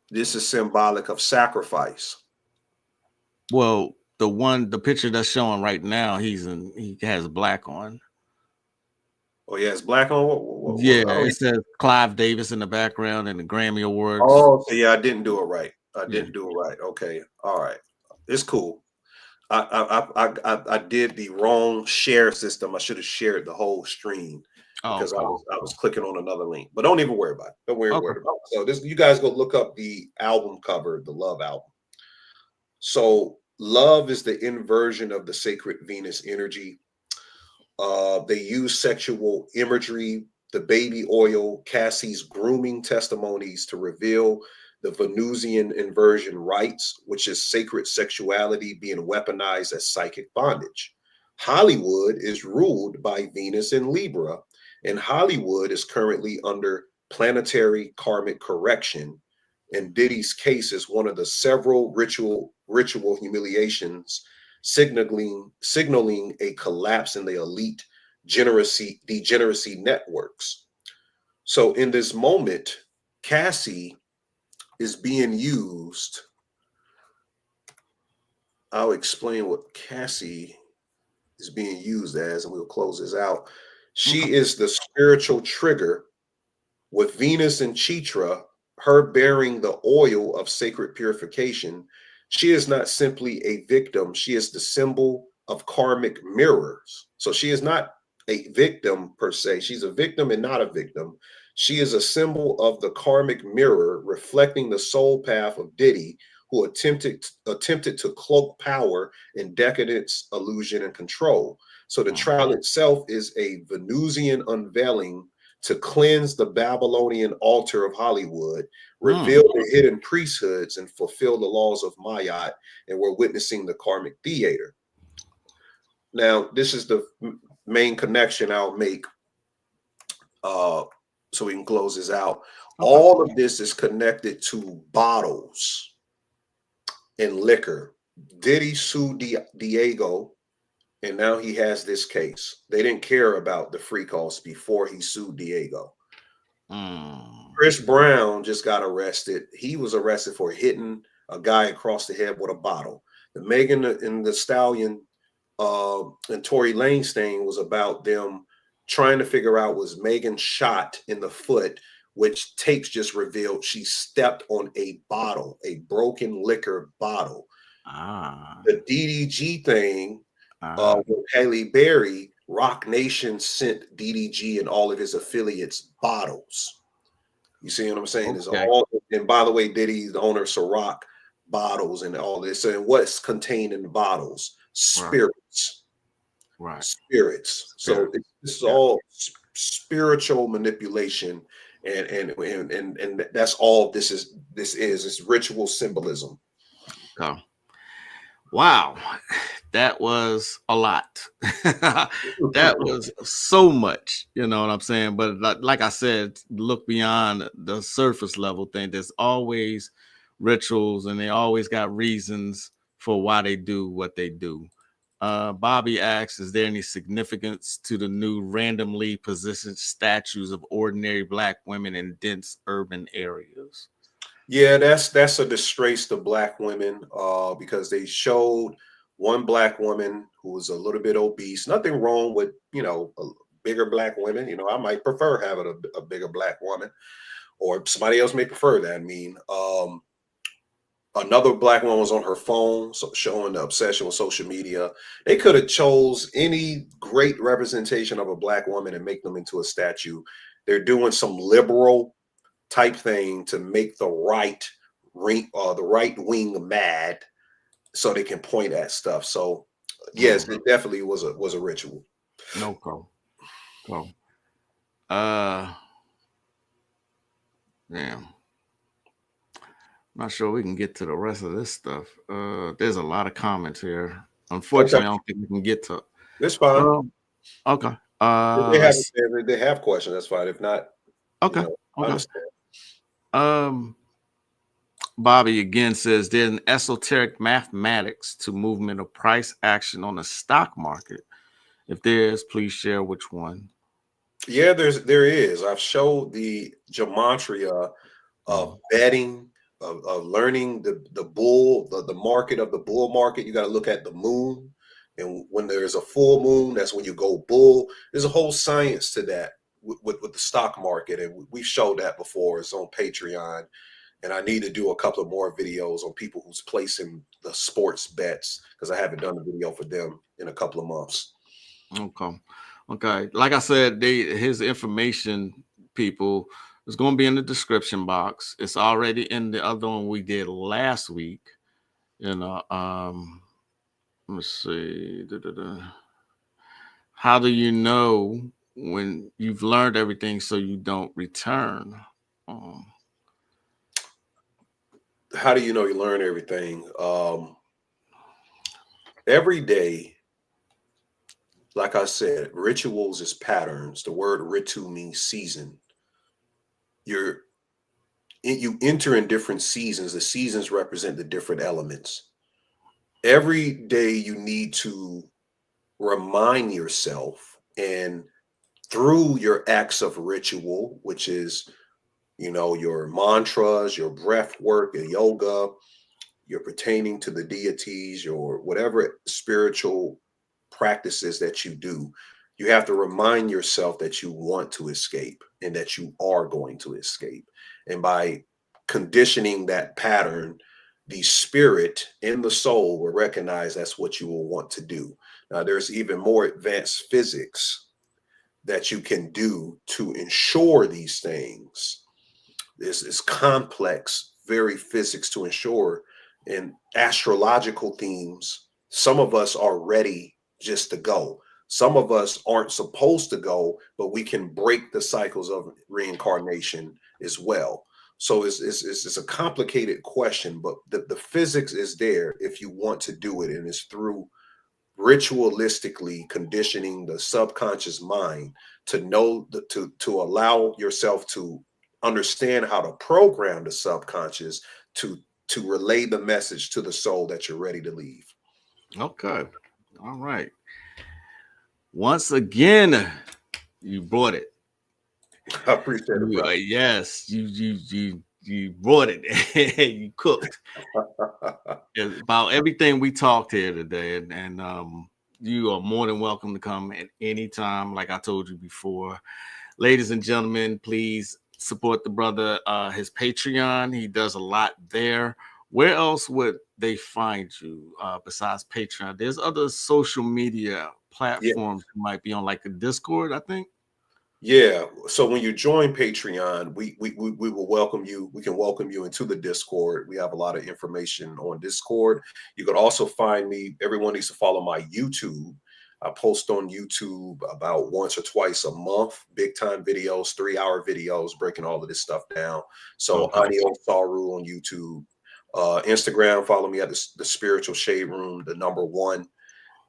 This is symbolic of sacrifice. Well, the picture that's showing right now, he has black on. Oh, yeah, it's black on. What, Yeah, oh, it says Clive Davis in the background and the Grammy Awards. oh, so yeah, I didn't do it right. I didn't do it right. Okay, all right, it's cool. I did the wrong share system. I should have shared the whole stream because I was clicking on another link. But don't even worry about it. Don't worry about it. So this, you guys go look up the album cover, the Love album. So love is the inversion of the sacred Venus energy. They use sexual imagery, the baby oil, Cassie's grooming testimonies to reveal the Venusian inversion rites, which is sacred sexuality being weaponized as psychic bondage. Hollywood is ruled by Venus in Libra, and Hollywood is currently under planetary karmic correction. And Diddy's case is one of the several ritual humiliations signaling a collapse in the elite degeneracy networks. So in this moment, Cassie is being used. I'll explain what Cassie is being used as, and we'll close this out. She is the spiritual trigger with Venus and Chitra, her bearing the oil of sacred purification. She is not simply a victim. She is the symbol of karmic mirrors. So she is not a victim per se. She's a victim and not a victim. She is a symbol of the karmic mirror reflecting the soul path of Diddy, who attempted to cloak power in decadence, illusion, and control. So the trial itself is a Venusian unveiling to cleanse the Babylonian altar of Hollywood, reveal the hidden priesthoods, and fulfill the laws of Mayat. And we're witnessing the karmic theater. Now, this is the main connection I'll make so we can close this out. All of this is connected to bottles and liquor. Diddy sued Diego, and now he has this case. They didn't care about the free costs before he sued Diego. Chris Brown just got arrested. He was arrested for hitting a guy across the head with a bottle. The Megan and the Stallion and Tory Lanez thing was about them trying to figure out, was Megan shot in the foot, which tapes just revealed she stepped on a bottle, a broken liquor bottle. The DDG thing with Halle Berry, Rock Nation sent DDG and all of his affiliates bottles. You see what I'm saying? It's all, and by the way, Diddy's the owner of Ciroc bottles and all this. And what's contained in the bottles? Spirits. Spirits. So this is all spiritual manipulation, and that's all this is. It's ritual symbolism. Wow, that was a lot. That was so much, you know what I'm saying? But like I said, look beyond the surface level thing. There's always rituals, and they always got reasons for why they do what they do. Bobby asks, is there any significance to the new randomly positioned statues of ordinary Black women in dense urban areas? Yeah, that's a disgrace to Black women because they showed one Black woman who was a little bit obese. Nothing wrong with, bigger Black women. I might prefer having a bigger Black woman, or somebody else may prefer that. Another Black woman was on her phone, so showing the obsession with social media. They could have chose any great representation of a Black woman and make them into a statue. They're doing some liberal type thing to make the right wing mad, so they can point at stuff. So yes, it definitely was a ritual. No problem. Damn. Not sure we can get to the rest of this stuff. There's a lot of comments here. Unfortunately, I don't think we can get to. It's fine. Okay. If they have questions, that's fine. If not, okay. I understand. Bobby again says there's an esoteric mathematics to movement of price action on the stock market. If there is, please share which one. Yeah, there is. I've showed the gematria of betting learning the market of the bull market. You got to look at the moon, and when there's a full moon, that's when you go bull. There's a whole science to that with the stock market, and we've showed that before. It's on Patreon, and I need to do a couple of more videos on people who's placing the sports bets, because I haven't done a video for them in a couple of months. Okay. Like I said, his information, people, is going to be in the description box. It's already in the other one we did last week. Let me see. How do you know when you've learned everything so you don't return? How do you know you learn everything? Every day, like I said, rituals is patterns. The word ritu means season. You enter in different seasons. The seasons represent the different elements. Every day you need to remind yourself, and through your acts of ritual, which is, your mantras, your breath work, your yoga, you're pertaining to the deities, your whatever spiritual practices that you do, you have to remind yourself that you want to escape and that you are going to escape. And by conditioning that pattern, the spirit and the soul will recognize that's what you will want to do. Now, there's even more advanced physics that you can do to ensure these things. This is complex, very physics to ensure. And astrological themes, some of us are ready just to go. Some of us aren't supposed to go, but we can break the cycles of reincarnation as well. So it's a complicated question, but the physics is there if you want to do it, and it's through ritualistically conditioning the subconscious mind to know to allow yourself to understand how to program the subconscious to relay the message to the soul that you're ready to leave. Okay. All right. Once again, you brought it. I appreciate it, bro. Yes, you brought it. You cooked about everything we talked here today, and you are more than welcome to come at any time. Like I told you before, ladies and gentlemen, please support the brother. His Patreon, he does a lot there. Where else would they find you besides Patreon? There's other social media platforms you might be on, like a Discord, I think. Yeah. So when you join Patreon, we will welcome you. We can welcome you into the Discord. We have a lot of information on Discord. You can also find me. Everyone needs to follow my YouTube. I post on YouTube about once or twice a month, big time videos, 3-hour videos, breaking all of this stuff down. So Ani Osaru on YouTube. Instagram, follow me at the Spiritual Shade Room, the #1,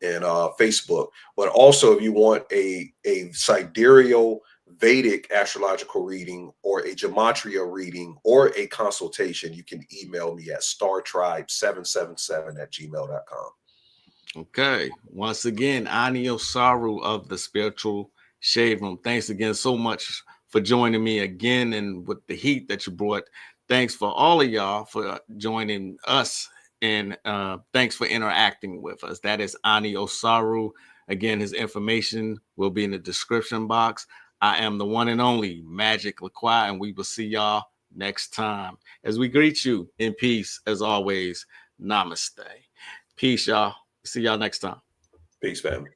and Facebook. But also, if you want a sidereal Vedic astrological reading or a Gematria reading or a consultation, you can email me at startribe777@gmail.com. Okay. Once again, Ani Osaru of the Spiritual Shade Room. Thanks again so much for joining me again, and with the heat that you brought. Thanks for all of y'all for joining us, and thanks for interacting with us. That is Ani Osaru. Again, his information will be in the description box. I am the one and only Magick LaQuai, and we will see y'all next time. As we greet you in peace, as always, namaste. Peace, y'all. See y'all next time. Peace, family.